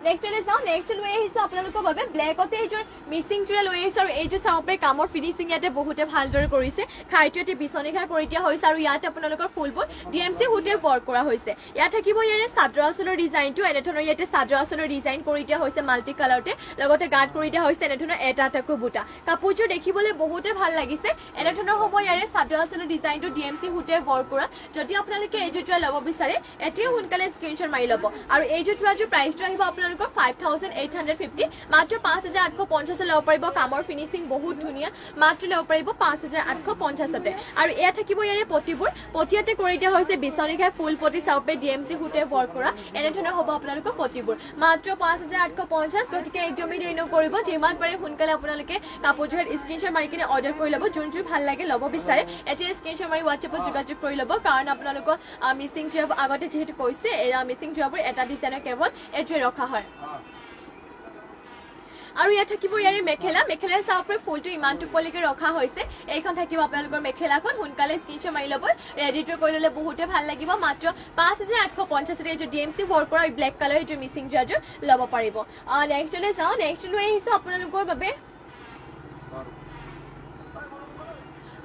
নেক্সটলৈ যাওঁ নেক্সট লৈ আহিছোঁ আপোনালোকৰ বাবে ব্লেকতে এইযোৰ মিচিং যোৰা লৈ আহিছোঁ আৰু এইযোৰ চাব পাৰে কামৰ ফিনিচিং ইয়াতে বহুতে ভালদৰে কৰিছে ঘাইটো ইয়াতে বিচনী ঘাই কৰি দিয়া হৈছে আৰু ইয়াতে আপোনালোকৰ ফুলবোৰ DMC সূতাৰে ৱৰ্ক কৰা হৈছে ইয়াত থাকিব ইয়াৰে চাদৰ আচলৰ ডিজাইনটো এনেধৰণৰ ইয়াতে চাদৰ আচলৰ ডিজাইন কৰি দিয়া হৈছে মাল্টি কালাৰতে লগতে গাত কৰি দিয়া হৈছে এনেধৰণৰ এটাকৈ বুটা কাপোৰযোৰ দেখিবলৈ বহুতে ভাল লাগিছে এনেধৰণৰ হ'ব ইয়াৰে চাদৰ আচলৰ ডিজাইনটো DMC সূতাৰে ৱৰ্ক কৰা যদি আপোনালোকে এইযোৰ যোৰা ল'ব বিচাৰে এতিয়া সোনকালে স্ক্ৰীনশ্বট মাৰি ল'ব আৰু এইযোৰ যোৰাযোৰ প্ৰাইচটো আহিব আপোনালোকৰ 5850 মাত্ৰ 5850 ল'ব পাৰিব কামৰ ফিনিচিং বহুত ধুনীয়া মাত্ৰ ল'ব পাৰিব 5850 আৰু এয়া থাকিব ইয়াৰে পটিয়াতে কৰি দিয়া হৈছে বিচনী ঘাই ফুল পটি চাউপে DMC সূতাৰে ৱৰ্ক কৰা এনেধৰণৰ হ'ব আপোনালোকৰ পটিবোৰ মাত্ৰ 5850 গতিকে একদমেই দেৰি নকৰিব যিমান পাৰে সোনকালে আপোনালোকে কাপোৰযোৰ স্ক্ৰীনশ্বট মাৰি কিনে অৰ্ডাৰ কৰি ল'ব যোনযোৰ ভাল লাগে ল'ব বিচাৰে এতিয়া স্ক্ৰীনশ্বট মাৰি হোৱাটছএপত যোগাযোগ কৰি ল'ব কাৰণ আপোনালোকৰ মিচিং যোৰা আগতে যিহেতু কৈছে মিচিং যোৰাবোৰ এটা ডিজাইনৰ কেৱল এইটোৱে ৰখা হয় আৰু ইয়াত থাকিব ইয়াৰে মেখেলাৰ চাউপৰে ফুলটো ইমানটো পোৱালৈকে ৰখা হৈছে এইখন থাকিব আপোনালোকৰ মেখেলাখন সোনকালে স্ক্ৰীনশ্বট মাৰি ল'ব ৰেডিটো কৰি ল'লে বহুতে ভাল লাগিব মাত্ৰ 5850 এইযোৰ DMC ৱৰ্ক কৰা ব্লেক কালাৰ এইযোৰ মিচিং যোৰাযোৰ ল'ব পাৰিব নেক্সটলৈ যাওঁ নেক্সট লৈ আহিছোঁ আপোনালোকৰ বাবে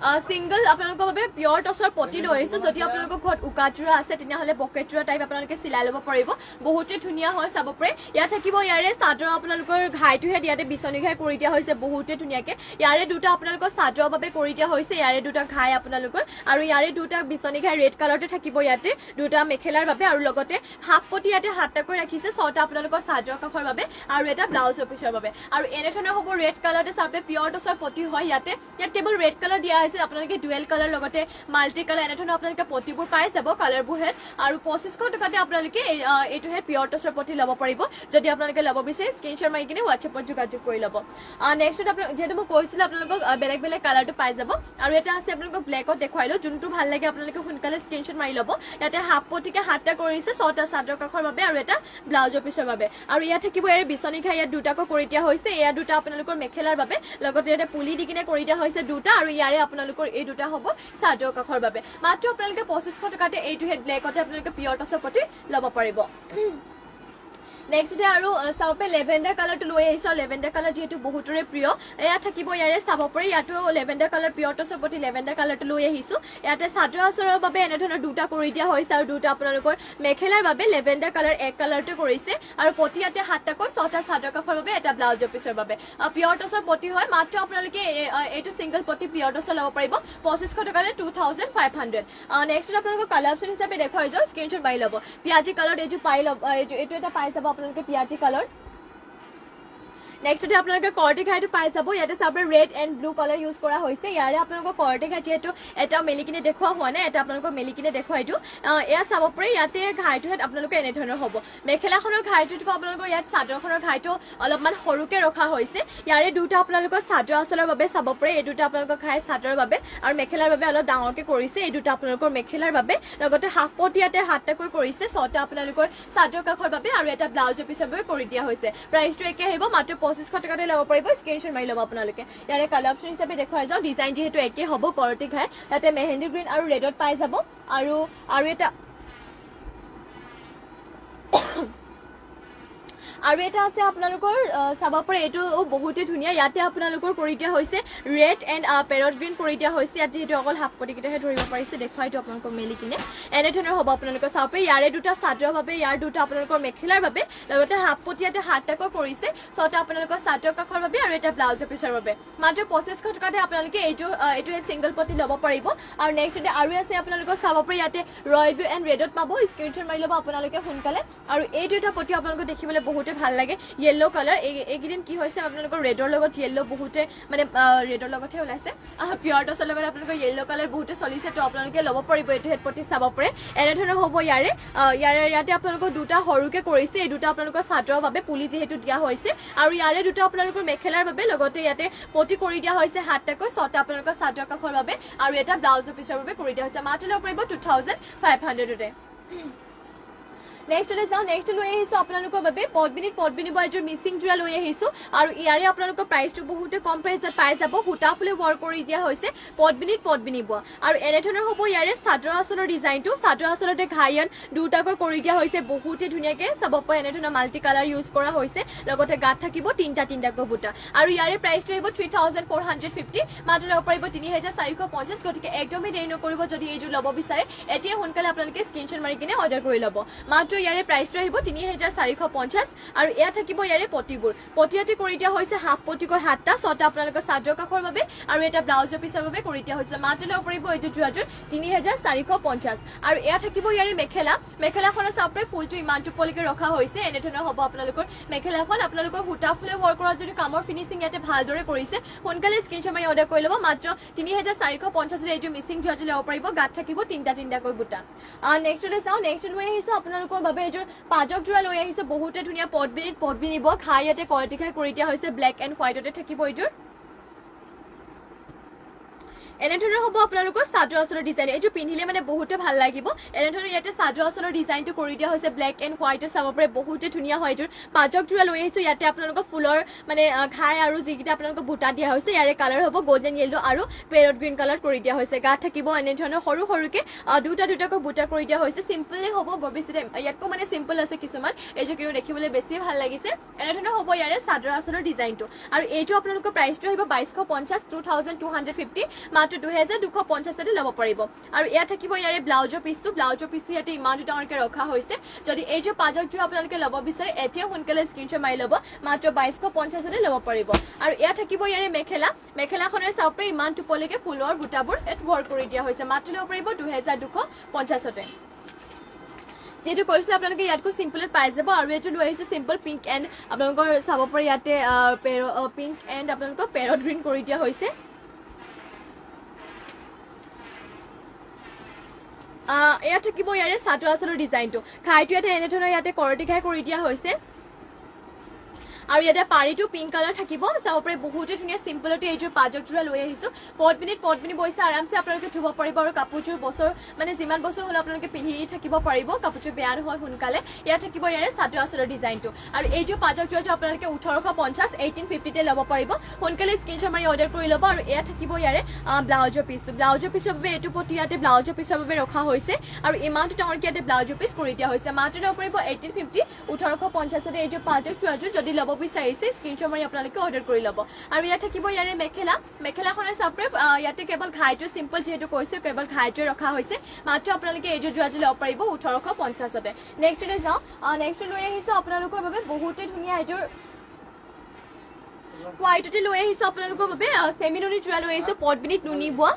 সিংগল আপোনালোকৰ বাবে পিয়ৰ টছৰ পটি লৈ আহিছো যদি আপোনালোকৰ ঘৰত উকাজোৰা আছে তেনেহলে পকেটজোৰা টাইপ আপোনালোকে চিলাই ল'ব পাৰিব বহুতে ধুনীয়া হয় চাব পাৰে ইয়াত থাকিব ইয়াৰে চাদৰ আপোনালোকৰ ঘাইটোহে ইয়াতে বিচনী ঘাই কৰি দিয়া হৈছে বহুতে ধুনীয়াকে ইয়াৰে দুটা আপোনালোকৰ চাদৰৰ বাবে কৰি দিয়া হৈছে ইয়াৰে দুটা ঘাই আপোনালোকৰ আৰু ইয়াৰে দুটা বিচনী ঘাই ৰেড কালাৰতে থাকিব ইয়াতে দুটা মেখেলাৰ বাবে আৰু লগতে হাফ পটি ইয়াতে হাতটা কৰি ৰাখিছে ছটা আপোনালোকৰ চাদৰ কাষৰ বাবে আৰু এটা ব্লাউজৰ পিছৰ বাবে আৰু এনেধৰণৰ হ'ব ৰেড কালাৰতে চাবে পিয়ৰ টছৰ পটি হয় ইয়াত কেৱল ৰেড কালাৰ দিয়া হৈছে আপোনালোকে ডুৱেল কালাৰ লগতে মাল্টি কালাৰ এনেধৰণৰ আপোনালোকে পটিবোৰ পাই যাব কালাৰবোৰ হেড আৰু 2500 টকাতে আপোনালোকে এইটো হেড পিয়ৰ টছৰ পটি ল'ব পাৰিব যদি আপোনালোকে ল'ব বিচাৰে স্ক্ৰীনশ্বট মাৰি কিনে হোৱাটছএপত যোগাযোগ কৰি ল'ব নেক্সট আপোনালোক যেহেতু মই কৈছিলোঁ আপোনালোকক বেলেগ বেলেগ কালাৰটো পাই যাব আৰু এটা আছে আপোনালোকক ব্লেকত দেখুৱাইলোঁ যোনটো ভাল লাগে আপোনালোকে সোনকালে স্ক্ৰীনশ্বট মাৰি ল'ব ইয়াতে হাফ পটিকে হাতটা কৰিছে ছটা চাদৰ কাষৰ বাবে আৰু এটা ব্লাউজৰ পিছৰ বাবে আৰু ইয়াত থাকিব ইয়াৰ বিচনী ঘাই ইয়াত দুটাকৈ কৰি দিয়া হৈছে এয়া দুটা আপোনালোকৰ মেখেলাৰ বাবে লগতে ইয়াতে পুলি দি কিনে কৰি দিয়া হৈছে দুটা আৰু ইয়াৰে আপোনালোকৰ এই দুটা হ'ব চাদৰ কাষৰ বাবে মাত্ৰ আপোনালোকে 2500 টকাতে এইটো হেড ব্লেকতে আপোনালোকে পিয়ৰ টছৰ পটি ল'ব পাৰিব নেক্সট আৰু চাওপে লেভেণ্ডাৰ কালাৰটো লৈ আহিছো লেভেণ্ডাৰ কালাৰ যেহেতু বহুতৰে প্ৰিয় এয়া থাকিব ইয়াৰে চাব পাৰি ইয়াতো লেভেণ্ডাৰ কালাৰ পিয়ৰ টছৰ প্ৰতি লেভেণ্ডাৰ কালাৰটো লৈ আহিছো ইয়াতে চাদৰ আচৰৰ বাবে এনেধৰণৰ দুটা কৰি দিয়া হৈছে আৰু দুটা আপোনালোকৰ মেখেলাৰ বাবে লেভেণ্ডাৰ কালাৰ এক কালাৰটো কৰিছে আৰু পটি ইয়াতে সাতটাকৈ ছটা চাদৰ কাষৰ বাবে এটা ব্লাউজৰ পিছৰ বাবে পিয়ৰ টছৰ পটি হয় মাত্ৰ আপোনালোকে এইটো সিংগল পটি পিয়ৰ টছৰ ল'ব পাৰিব 2500 টকাৰে 2500 নেক্সট আপোনালোকৰ কালাৰ অপশ্যন হিচাপে দেখুৱাই যাওঁ স্ক্ৰীনশ্বট মাৰি ল'ব পিয়াজি কালাৰ এইটো পাই ল'ব এইটো এটা পাই যাব আপোনালোকে পিয়াজি কালাৰ নেক্সট আপোনালোকে কৰ্টি ঘাইটো পাই যাব ইয়াতে চাব red and blue colour use কৰা হৈছে ইয়াৰে আপোনালোকৰ কৰ্টি ঘাই যিহেতু এটা মেলি কিনে দেখুওৱা হোৱা নাই এটা আপোনালোকক মেলি কিনে দেখুৱাই দিওঁ এয়া চাব পাৰি ইয়াতে ঘাইটোহেঁত আপোনালোকে এনেধৰণৰ হ'ব মেখেলাখনৰ ঘাইটোতকৈ আপোনালোকৰ ইয়াত চাদৰখনৰ ঘাইটো অলপমান সৰুকে ৰখা হৈছে ইয়াৰে দুটা আপোনালোকৰ চাদৰ আচলৰ বাবে চাব পাৰি এই দুটা আপোনালোকৰ ঘাই চাদৰৰ বাবে আৰু মেখেলাৰ বাবে অলপ ডাঙৰকে কৰিছে এই দুটা আপোনালোকৰ মেখেলাৰ বাবে লগতে হাফ পটি ইয়াতে সাতটাকৈ কৰিছে ছটা আপোনালোকৰ চাদৰ কাষৰ বাবে আৰু এটা ব্লাউজৰ পিছৰ বাবে কৰি দিয়া হৈছে প্ৰাইচটো একে আহিব মাত্ৰ 2500 টকাতে ল'ব পাৰিব স্ক্ৰীনশ্বট মাৰি ল'ব আপোনালোকে ইয়াৰে কালাৰ অপশ্যন হিচাপে দেখুৱাই যাওঁ ডিজাইন যিহেতু একে হ'ব কৰ্টি ঘাই তাতে মেহেন্দি গ্ৰীণ আৰু ৰেডত পাই যাব আৰু এটা আছে আপোনালোকৰ চাব পাৰে এইটো বহুতে ধুনীয়া ইয়াতে আপোনালোকৰ কৰি দিয়া হৈছে ৰেড এণ্ড পেৰট গ্ৰীণ কৰি দিয়া হৈছে ইয়াত যেহেতু অকল হাফ পটিকেইটাহে ধৰিব পাৰিছে দেখুৱাইটো আপোনালোকক মেলি কিনে এনেধৰণৰ হ'ব আপোনালোকৰ চাব পাৰে ইয়াৰে দুটা চাদৰৰ বাবে ইয়াৰ দুটা আপোনালোকৰ মেখেলাৰ বাবে লগতে হাফ পটি ইয়াতে সাতটাকৈ কৰিছে ছটা আপোনালোকৰ চাদৰ কাষৰ বাবে আৰু এটা ব্লাউজৰ পিছৰ বাবে মাত্ৰ 2500 টকাতে আপোনালোকে এইটো ছিংগল পটি ল'ব পাৰিব আৰু নেক্সট আৰু আছে আপোনালোকৰ চাব পাৰে ইয়াতে ৰয়েল ব্লু এণ্ড ৰেডত পাব স্ক্ৰীনশ্বট মাৰি ল'ব আপোনালোকে সোনকালে আৰু এই দুটা পটি আপোনালোকে দেখিবলৈ বহুতে ভাল লাগে ইয়েলো কালাৰ এইকেইদিন কি হৈছে আপোনালোকৰ ৰেডৰ লগত ইয়েলো বহুতে মানে ৰেডৰ লগতহে ওলাইছে পিয়ৰ টছৰ লগত আপোনালোকৰ ইয়েলো কালাৰ বহুতে চলিছে তো আপোনালোকে ল'ব পাৰিব এইটো হেড পটি চাব পাৰে এনেধৰণৰ হ'ব ইয়াতে আপোনালোকৰ দুটা সৰুকে কৰিছে এই দুটা আপোনালোকৰ চাদৰৰ বাবে পুলি যিহেতু দিয়া হৈছে আৰু ইয়াৰে দুটা আপোনালোকৰ মেখেলাৰ বাবে লগতে ইয়াতে পটি কৰি দিয়া হৈছে সাতটাকৈ ছটা আপোনালোকৰ চাদৰ কাষৰ বাবে আৰু এটা ব্লাউজৰ পিছৰ বাবে কৰি দিয়া হৈছে মাত্ৰ ল'ব পাৰিব 2500 নেক্সট যাওঁ নেক্সট লৈ আহিছো আপোনালোকৰ বাবে পদ্মিনী এযোৰ মিচিং যোৰা লৈ আহিছো আৰু ইয়াৰে আপোনালোকৰ প্ৰাইচটো বহুতে কম প্ৰাইচত পাই যাব সূতা ফুলে ৱৰ্ক কৰি দিয়া হৈছে পদ্মিনী বোৱা আৰু এনেধৰণৰ হ'ব ইয়াৰে চাদৰ আচলৰ ডিজাইনটো চাদৰ আচলতে ঘাইয়ান দুটাকৈ কৰি দিয়া হৈছে বহুতে ধুনীয়াকে চাব পাৰে এনেধৰণৰ মাল্টি কালাৰ ইউজ কৰা হৈছে লগতে গাত থাকিব তিনিটাকৈ বুটা আৰু ইয়াৰে প্ৰাইচটো আহিব 3450 মাত্ৰ ল'ব পাৰিব 3450 গতিকে একদমেই দেৰি নকৰিব যদি এইযোৰ ল'ব বিচাৰে এতিয়া সোনকালে আপোনালোকে স্ক্ৰীনশ্বট মাৰি কিনে অৰ্ডাৰ কৰি ল'ব ইয়াৰে প্ৰাইচটো আহিব 3450 আৰু এয়া থাকিব ইয়াৰে পটিবোৰ পটিয়াতে কৰি দিয়া হৈছে হাফ পটিকৈ সাতটা ছটা আপোনালোকৰ চাদৰ কাষৰ বাবে আৰু এটা ব্লাউজৰ পিছৰ বাবে কৰি দিয়া হৈছে মাত্ৰ ল'ব পাৰিব এইটো যোৰাযোৰ 3450 আৰু এয়া থাকিব ইয়াৰে মেখেলাখনৰ চাপৰে ফুলটো ইমানটো পলিকে ৰখা হৈছে এনেধৰণৰ হ'ব আপোনালোকৰ মেখেলাখন আপোনালোকৰ সূতা ফুলে ৱৰ্ক কৰা যদি কামৰ ফিনিচিং ইয়াতে ভালদৰে কৰিছে সোনকালে স্ক্ৰীনশ্বট মাৰি অৰ্ডাৰ কৰি ল'ব মাত্ৰ 3450 এইটো মিচিং যোৰাযোৰ ল'ব পাৰিব গাত থাকিব তিনিটাকৈ বুটা নেক্সটলৈ চাওঁ নেক্সট লৈ আহিছো আপোনালোকৰ বাবে এযোৰ পাজক যোৰা লৈ আহিছে বহুতে ধুনীয়া পদ্মিনী ব ঘাই ইয়াতে কৰ্টি ঘাই কৰি দিয়া হৈছে ব্লেক এণ্ড হোৱাইটতে থাকিব এইযোৰ এনেধৰণৰ হ'ব আপোনালোকৰ চাদৰ আচলৰ ডিজাইন এইটো পিন্ধিলে মানে বহুতে ভাল লাগিব এনেধৰণৰ ইয়াতে চাদৰ আচলৰ ডিজাইনটো কৰি দিয়া হৈছে ব্লেক এণ্ড হোৱাইটে চাব পাৰে বহুতে ধুনীয়া হয় এইযোৰ পাজক যোৰা লৈ আহিছো ইয়াতে আপোনালোকৰ ফুলৰ মানে ঘাই আৰু যিকেইটা আপোনালোকৰ বুটা দিয়া হৈছে ইয়াৰে কালাৰ হ'ব গোল্ডেন য়েল্লো আৰু পেৰট গ্ৰীণ কালাৰ কৰি দিয়া হৈছে গাত থাকিব এনেধৰণৰ সৰুকে দুটাকৈ বুটা কৰি দিয়া হৈছে চিম্পলি হ'ব বৰ বেছি ইয়াতকৈ মানে চিম্পল আছে কিছুমান এইযোৰ কিন্তু দেখিবলৈ বেছি ভাল লাগিছে এনেধৰণৰ হ'ব ইয়াৰে চাদৰ আচলৰ ডিজাইনটো আৰু এইটো আপোনালোকৰ প্ৰাইচটো আহিব 2250 2250 মাত্ৰ 2250 ল'ব পাৰিব আৰু এয়া থাকিব ইয়াৰে ব্লাউজৰ পিছটো ইয়াতে ইমানটো ডাঙৰকৈ ৰখা হৈছে যদি এই যে পাজকটো আপোনালোকে ল'ব বিচাৰে এতিয়া সোনকালে স্ক্ৰীনশ্বট মাৰি ল'ব মাত্ৰ 2250 ল'ব পাৰিব আৰু এয়া থাকিব ইয়াৰে মেখেলাখনৰ চাওপৰে ইমান টোপলৈকে ফুলৰ বুটাবোৰ এট ৱৰ্ক কৰি দিয়া হৈছে মাত্ৰ ল'ব পাৰিব 2250 যেহেতু কৈছিলো আপোনালোকে ইয়াতকৈ চিম্পলত পাই যাব আৰু এইটো লৈ আহিছো চিম্পল পিংক এণ্ড আপোনালোকৰ চাব পাৰে ইয়াতে পিংক এণ্ড আপোনালোকৰ পেৰট গ্ৰীণ কৰি দিয়া হৈছে এয়া থাকিব ইয়াৰে চাদৰ আঁচলৰ ডিজাইনটো খাইটো ইয়াতে এনেধৰণৰ ইয়াতে কৰটি খাই কৰি দিয়া হৈছে আৰু ইয়াতে পাৰীটো পিংক কালাৰ থাকিব চাব পাৰে বহুতে ধুনীয়া চিম্পলতে এইযোৰ পাজকযোৰা লৈ আহিছো পদ্মিনী বৈছে আৰামছে আপোনালোকে ধুব পাৰিব আৰু কাপোৰযোৰ বছৰ মানে যিমান বছৰ হ'লে আপোনালোকে পিন্ধি থাকিব পাৰিব কাপোৰযোৰ বেয়া নহয় সোনকালে ইয়াত থাকিব ইয়াৰে চাদৰ আঁচলৰ ডিজাইনটো আৰু এইযোৰ পাজকযোৰা আপোনালোকে 1850 1850 ল'ব পাৰিব সোনকালে স্ক্ৰীনশ্বট মাৰি অৰ্ডাৰ কৰি ল'ব আৰু এয়া থাকিব ইয়াৰে ব্লাউজৰ পিছৰ বাবে এইটো পটি ইয়াতে ব্লাউজৰ পিছৰ বাবে ৰখা হৈছে আৰু ইমানটো ডাঙৰকৈ ইয়াতে ব্লাউজৰ পিছ কৰি দিয়া হৈছে মাত্ৰ ল'ব পাৰিব 1850 1850 এইযোৰ পাজকযোৰাযোৰ যদি ল'ব বিচাৰিছে স্ক্ৰীনশ্বট মাৰি আপোনালোকে অৰ্ডাৰ কৰি ল'ব আৰু ইয়াত থাকিব ইয়াৰে মেখেলাখনৰ চাপৰে ইয়াতে কেৱল ঘাইটো চিম্পল যেহেতু কৈছে কেৱল ঘাইটোৱে ৰখা হৈছে মাত্ৰ আপোনালোকে এইযোৰ যোৱাটো ল'ব পাৰিব 1850 নেক্সটতে যাওঁ নেক্সট লৈ আহিছো আপোনালোকৰ বাবে বহুতে ধুনীয়া এইযোৰ হোৱাইটতে লৈ আহিছো আপোনালোকৰ বাবে চেমি নুনি যোৰা লৈ আহিছো পদ্মিনীত নুনি বোৱা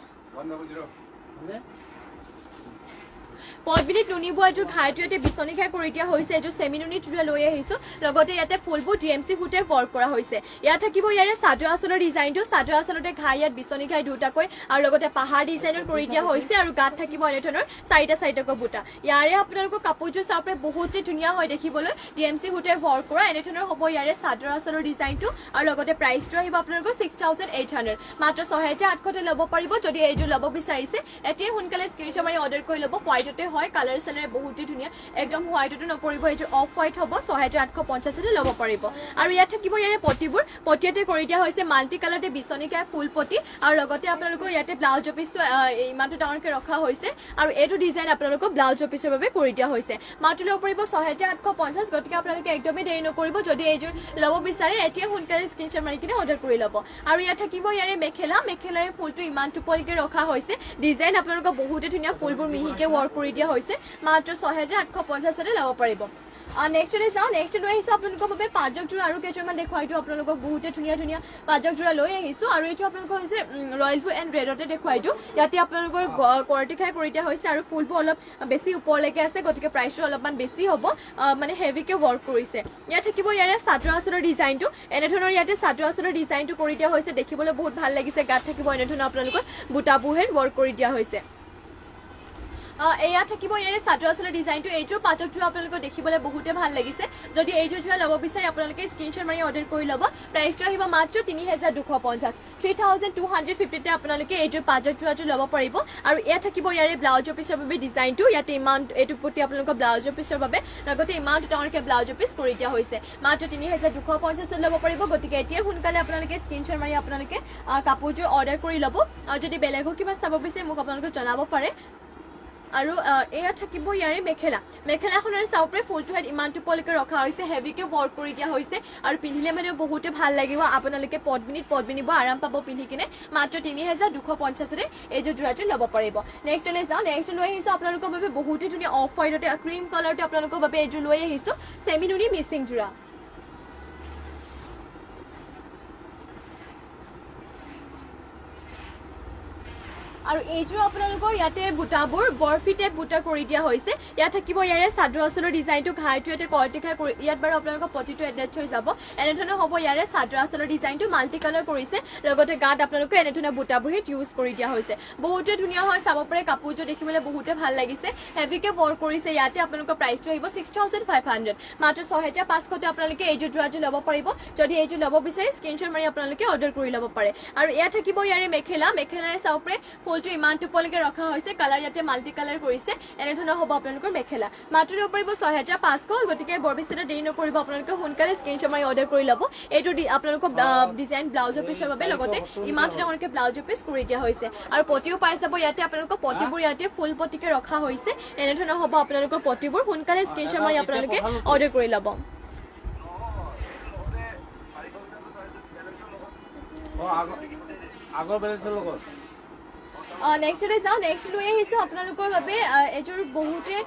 পদ্মিনীত নুনি বোৱা এইযোৰ ঘাইটো ইয়াতে বিচনী খাই কৰি দিয়া হৈছে এইযোৰ চেমি নুনি যোৰা লৈ আহিছো লগতে ইয়াতে ফুলবোৰ DMC ফুটে ৱৰ্ক কৰা হৈছে ইয়াত থাকিব ইয়াৰে চাদৰ আঁচলৰ ডিজাইনটো চাদৰ আঁচলতে ঘাই ইয়াত বিচনী খাই দুটাকৈ আৰু লগতে পাহাৰ ডিজাইনৰ কৰি দিয়া হৈছে আৰু গাত থাকিব এনেধৰণৰ চাৰিটাকৈ বুটা ইয়াৰে আপোনালোকৰ কাপোৰযোৰ চাপৰে বহুতে ধুনীয়া হয় দেখিবলৈ DMC ফুটে ৱৰ্ক কৰা এনেধৰণৰ হ'ব ইয়াৰে চাদৰ আঁচলৰ ডিজাইনটো আৰু লগতে প্ৰাইচটো আহিব আপোনালোকৰ 6800 মাত্ৰ 6800 ল'ব পাৰিব যদি এইযোৰ ল'ব বিচাৰিছে এতিয়া সোনকালে স্ক্ৰীনশ্বট মাৰি অৰ্ডাৰ কৰি ল'ব হোৱাইটতে হয় কালাৰ চালাৰ বহুতে ধুনীয়া একদম হোৱাইটটো নপৰিব এইযোৰ অফ হোৱাইট হ'ব 6850 ল'ব পাৰিব আৰু ইয়াত থাকিব ইয়াৰে পটিয়াতে কৰি দিয়া হৈছে মাল্টি কালাৰতে বিচনী খাই ফুল পটি আৰু লগতে আপোনালোকৰ ইয়াতে ব্লাউজৰ পিছটো ইমানটো ডাঙৰকৈ ৰখা হৈছে আৰু এইটো ডিজাইন আপোনালোকৰ ব্লাউজৰ পিছৰ বাবে কৰি দিয়া হৈছে মাত্ৰ ল'ব পাৰিব 6850 গতিকে আপোনালোকে একদমেই দেৰি নকৰিব যদি এইযোৰ ল'ব বিচাৰে এতিয়া সোনকালে স্ক্ৰীনশ্বট মাৰি কিনে অৰ্ডাৰ কৰি ল'ব আৰু ইয়াত থাকিব ইয়াৰে মেখেলাৰে ফুলটো ইমান টোপলিকে ৰখা হৈছে ডিজাইন আপোনালোকৰ বহুতে ধুনীয়া ফুলবোৰ মিহিকে ৱৰ্ক কৰি দিয়া হৈছে মাত্ৰ 6850 ল'ব পাৰিব নেক্সটলৈ যাওঁ নেক্সট লৈ আহিছো আপোনালোকৰ বাবে পাজকযোৰা আৰু কেইজনমান দেখুৱাইটো আপোনালোকক বহুতে ধুনীয়া পাজকযোৰা লৈ আহিছো আৰু এইটো আপোনালোকৰ হৈছে ৰয়েল ব্লু এণ্ড ৰেডতে দেখুৱাইটো ইয়াতে আপোনালোকৰ কোৱালিটি খাই কৰি দিয়া হৈছে আৰু ফুলবোৰ অলপ বেছি ওপৰলৈকে আছে গতিকে প্ৰাইচটো অলপমান বেছি হ'ব মানে হেভিকে ৱৰ্ক কৰিছে ইয়াত থাকিব ইয়াৰে চাদৰ আঁচলৰ ডিজাইনটো এনেধৰণৰ ইয়াতে চাদৰ আঁচলৰ ডিজাইনটো কৰি দিয়া হৈছে দেখিবলৈ বহুত ভাল লাগিছে গাত থাকিব এনেধৰণৰ আপোনালোকৰ বুটাবোৰে ৱৰ্ক কৰি দিয়া হৈছে এয়া থাকিব ইয়াৰে চাদৰ আঁচলৰ ডিজাইনটো এইযোৰ পাজকযোৰা আপোনালোকক দেখিবলৈ বহুতে ভাল লাগিছে যদি এইযোৰ যোৰা ল'ব বিচাৰে আপোনালোকে স্ক্ৰীনশ্বট মাৰি অৰ্ডাৰ কৰি ল'ব প্ৰাইচটো আহিব মাত্ৰ 3250 3250 আপোনালোকে এইযোৰ পাজকযোৰাযোৰ ল'ব পাৰিব আৰু এয়া থাকিব ইয়াৰে ব্লাউজৰ পিছৰ বাবে ডিজাইনটো ইয়াতে ইমান এইটো প্ৰতি আপোনালোকৰ ব্লাউজৰ পিছৰ বাবে লগতে ইমানটো ডাঙৰকৈ ব্লাউজৰ পিছ কৰি দিয়া হৈছে মাত্ৰ 3250 ল'ব পাৰিব গতিকে এতিয়া সোনকালে আপোনালোকে স্ক্ৰীনশ্বট মাৰি আপোনালোকে কাপোৰযোৰ অৰ্ডাৰ কৰি ল'ব আৰু যদি বেলেগো কিবা চাব বিচাৰে মোক আপোনালোকে জনাব পাৰে আৰু এয়া থাকিব ইয়াৰে মেখেলাখনৰ চাওপৰে ফুলটো ইমান টোপলৈকে ৰখা হৈছে হেভিকে ৱৰ্ক কৰি দিয়া হৈছে আৰু পিন্ধিলে মানে বহুতে ভাল লাগিব আপোনালোকে পদ্মিনী আৰাম পাব পিন্ধি কিনে মাত্ৰ 3250 এইযোৰ যোৰাটো ল'ব পাৰিব নেক্সটলৈ যাওঁ নেক্সট লৈ আহিছো আপোনালোকৰ বাবে বহুতে ধুনীয়া অফ হোৱাইটতে ক্ৰীম কালাৰতে আপোনালোকৰ বাবে এইযোৰ লৈ আহিছো চেমি নুনি মিচিং যোৰা আৰু এইযোৰ আপোনালোকৰ ইয়াতে বুটাবোৰ বৰফি টাইপ বুটা কৰি দিয়া হৈছে ইয়াত থাকিব ইয়াৰে চাদৰ আঁচলৰ ডিজাইনটো ঘাইটো ইয়াতে কৰ্টি খাই ইয়াত বাৰু আপোনালোকৰ পটিটো এটাচ হৈ যাব এনেধৰণৰ হ'ব ইয়াৰে চাদৰ আঁচলৰ ডিজাইনটো মাল্টি কালাৰ কৰিছে লগতে গাত আপোনালোকে এনেধৰণৰ বুটাবোৰ ইউজ কৰি দিয়া হৈছে বহুতে ধুনীয়া হয় চাব পাৰে কাপোৰযোৰ দেখিবলৈ বহুতে ভাল লাগিছে হেভিকে ৱৰ্ক কৰিছে ইয়াতে আপোনালোকৰ প্ৰাইচটো আহিব 6500 মাত্ৰ 6500 আপোনালোকে এইযোৰ যোৰাটো ল'ব পাৰিব যদি এইযোৰ ল'ব বিচাৰে স্ক্ৰীনশ্বট মাৰি আপোনালোকে অৰ্ডাৰ কৰি ল'ব পাৰে আৰু ইয়াত থাকিব ইয়াৰে মেখেলাৰে চাব পাৰে ফুলটো ইমান টোপলৈকে ৰখা হৈছে কালাৰ ইয়াতে মাল্টি কালাৰ কৰিছে এনেধৰণৰ হ'ব আপোনালোকৰ মেখেলা মাত্ৰ ল'ব পাৰিব 6500 গতিকে বৰ বেছি দেৰি নকৰিব আপোনালোকে সোনকালে স্ক্ৰীনশ্বট মাৰি অৰ্ডাৰ কৰি ল'ব এইটো আপোনালোকৰ ডিজাইন ব্লাউজৰ পিছৰ বাবে লগতে ইমান ডাঙৰকৈ ব্লাউজৰ পিছ কৰি দিয়া হৈছে আৰু পটিও পাই যাব ইয়াতে আপোনালোকৰ পটিবোৰ ইয়াতে ফুল পটিকে ৰখা হৈছে এনেধৰণৰ হ'ব আপোনালোকৰ পটিবোৰ সোনকালে স্ক্ৰীনশ্বট মাৰি আপোনালোকে অৰ্ডাৰ কৰি ল'ব আগৰ বেলেঞ্চৰ লগত নেক্সটলৈ যাওঁ নেক্সট লৈ আহিছোঁ আপোনালোকৰ বাবে এইযোৰ বহুতে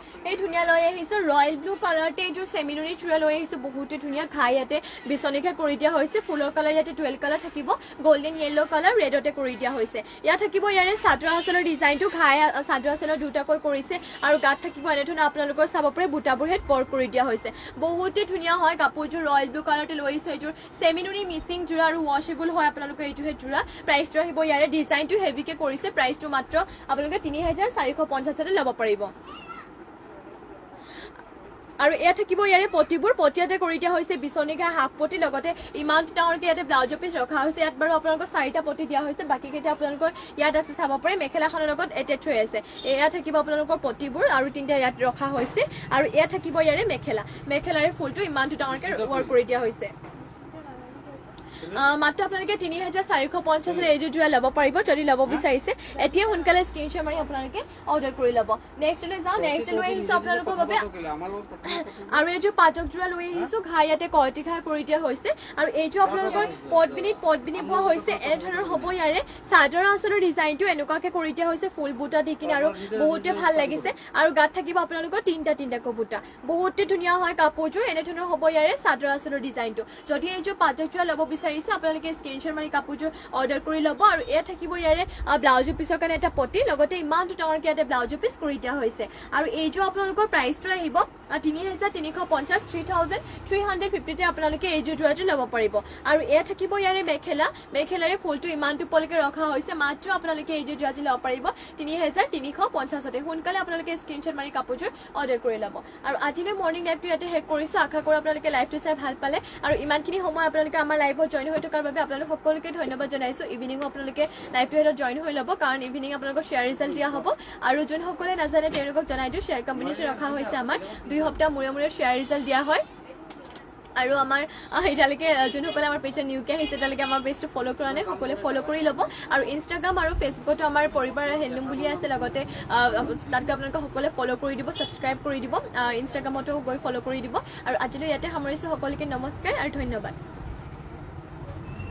ধুনীয়া লৈ আহিছোঁ ৰয়েল ব্লু কালাৰতে এইযোৰ চেমিনুনি চূড়া লৈ আহিছোঁ বহুতে ধুনীয়া ঘাই ইয়াতে বিচনীখা কৰি দিয়া হৈছে ফুলৰ কালাৰ ইয়াতে 12 কালাৰ থাকিব গোল্ডেন য়েল্লো কালাৰ ৰেডতে কৰি দিয়া হৈছে ইয়াত থাকিব ইয়াৰে চাদৰ আঁচলৰ ডিজাইনটো ঘাই চাদৰ আঁচলৰ দুটাকৈ কৰিছে আৰু গাত থাকিব এনেধৰণৰ আপোনালোকৰ চাব পাৰে বুটাবোৰ হেড ফৰ কৰি দিয়া হৈছে বহুতে ধুনীয়া হয় কাপোৰযোৰ ৰয়েল ব্লু কালাৰতে লৈ আহিছোঁ এইযোৰ চেমিনুনি মিচিং জোৰা আৰু ৱাশেবল হয় আপোনালোকৰ এইটোহে জোৰা প্ৰাইচটো আহিব ইয়াৰে ডিজাইনটো হেভিকে কৰিছে প্ৰাইচটো মাত্ৰ আপোনালোকে 3450 ল'ব পাৰিব আৰু এয়া থাকিব ইয়াৰে পটিবোৰ পটিয়াতে কৰি দিয়া হৈছে বিচনীঘা হাফ পটি লগতে ইমান ডাঙৰকে ইয়াতে ব্লাউজ পিচ ৰখা হৈছে ইয়াত বাৰু আপোনালোকৰ 4টা পটি দিয়া হৈছে বাকি কেইটা আপোনালোকৰ ইয়াত আছে চাব পাৰে মেখেলাখনৰ লগত এটেচ হৈ আছে এয়া থাকিব আপোনালোকৰ পটিবোৰ আৰু 3টা ইয়াত ৰখা হৈছে আৰু এয়া থাকিব ইয়াৰে মেখেলাৰে ফুলটো ইমান ডাঙৰকে ৱৰ্ক কৰি দিয়া হৈছে মাত্ৰ আপোনালোকে 3450 এইযোৰ জোৰা ল'ব পাৰিব যদি ল'ব বিচাৰিছে এতিয়া সোনকালে স্ক্ৰীনশ্বট মাৰি আপোনালোকে অৰ্ডাৰ কৰি ল'ব নেক্সটলৈ যাওঁ নেক্সট লৈ আহিছোঁ আপোনালোকৰ বাবে আৰু এইযোৰ পাটক জোৰা লৈ আহিছোঁ ঘাই ইয়াতে কৰ্টি ঘাই কৰি দিয়া হৈছে আৰু এইযোৰ আপোনালোকৰ পটবিনি পোৱা হৈছে এনেধৰণৰ হ'ব ইয়াৰে চাদৰ আঁচলৰ ডিজাইনটো এনেকুৱাকে কৰি দিয়া হৈছে ফুল বুটা দি কিনে আৰু বহুতে ভাল লাগিছে আৰু গাত থাকিব আপোনালোকৰ 3টা বুটা বহুতে ধুনীয়া হয় কাপোৰযোৰ এনেধৰণৰ হ'ব ইয়াৰে চাদৰ আঁচলৰ ডিজাইনটো যদি এইযোৰ পাটক জোৰা ল'ব বিচাৰিছে আপোনালোকে স্ক্ৰীনশ্বট মাৰি কাপোৰযোৰ অৰ্ডাৰ কৰি ল'ব আৰু এয়া থাকিব ইয়াৰে ব্লাউজ পিচৰ কাৰণে এটা পটি লগতে ইমান ডাঙৰকে ইয়াতে ব্লাউজ পিচ কৰি দিয়া হৈছে আৰু এইযোৰ আপোনালোকৰ প্ৰাইচটো আহিব 3350 3350 আপোনালোকে এইযোৰ জোৰাটো ল'ব পাৰিব আৰু এয়া থাকিব ইয়াৰে মেখেলাৰে ফুলটো ইমানটো পলকে ৰখা হৈছে মাত্ৰ আপোনালোকে এইযোৰ জোৰাটো ল'ব পাৰিব 3350 সোনকালে আপোনালোকে স্ক্ৰীনশ্বট মাৰি কাপোৰযোৰ অৰ্ডাৰ কৰি ল'ব আৰু আজিলৈ মৰ্ণিং লাইভটো ইয়াতে শেষ কৰিছোঁ আশা কৰোঁ আপোনালোকে লাইভটো চাই ভাল পালে আৰু ইমানখিনি সময় আপোনালোকে আমাৰ লাইভত জইন হৈ থকাৰ বাবে আপোনালোক সকলোকে ধন্যবাদ জনাইছোঁ ইভিনিঙো আপোনালোকে লাইভটো হেতত জইন হৈ ল'ব কাৰণ ইভিনিং আপোনালোকৰ শ্বেয়াৰ ৰিজাল্ট দিয়া হ'ব আৰু যোনসকলে নাজানে তেওঁলোকক জনাই দিওঁ শ্বেয়াৰ কম্বিনেশ্যন ৰখা হৈছে আমাৰ 2 সপ্তাহ মূৰে শ্বেয়াৰ ৰিজাল্ট দিয়া হয় আৰু আমাৰ এতিয়ালৈকে যোনসকলে আমাৰ পেজত নিউকে আহিছে তেওঁলোকে আমাৰ পেজটো ফ'ল' কৰা নাই সকলোৱে ফ'ল' কৰি ল'ব আৰু ইনষ্টাগ্ৰাম আৰু ফেচবুকতো আমাৰ পৰিবাৰ হেণ্ডলুম বুলি আছে লগতে তাতকৈ আপোনালোকে সকলোৱে ফ'ল' কৰি দিব ছাবস্ক্ৰাইব কৰি দিব ইনষ্টাগ্ৰামতো গৈ ফ'ল' কৰি দিব আৰু আজিলৈ ইয়াতে সামৰিছোঁ সকলোকে নমস্কাৰ আৰু ধন্যবাদ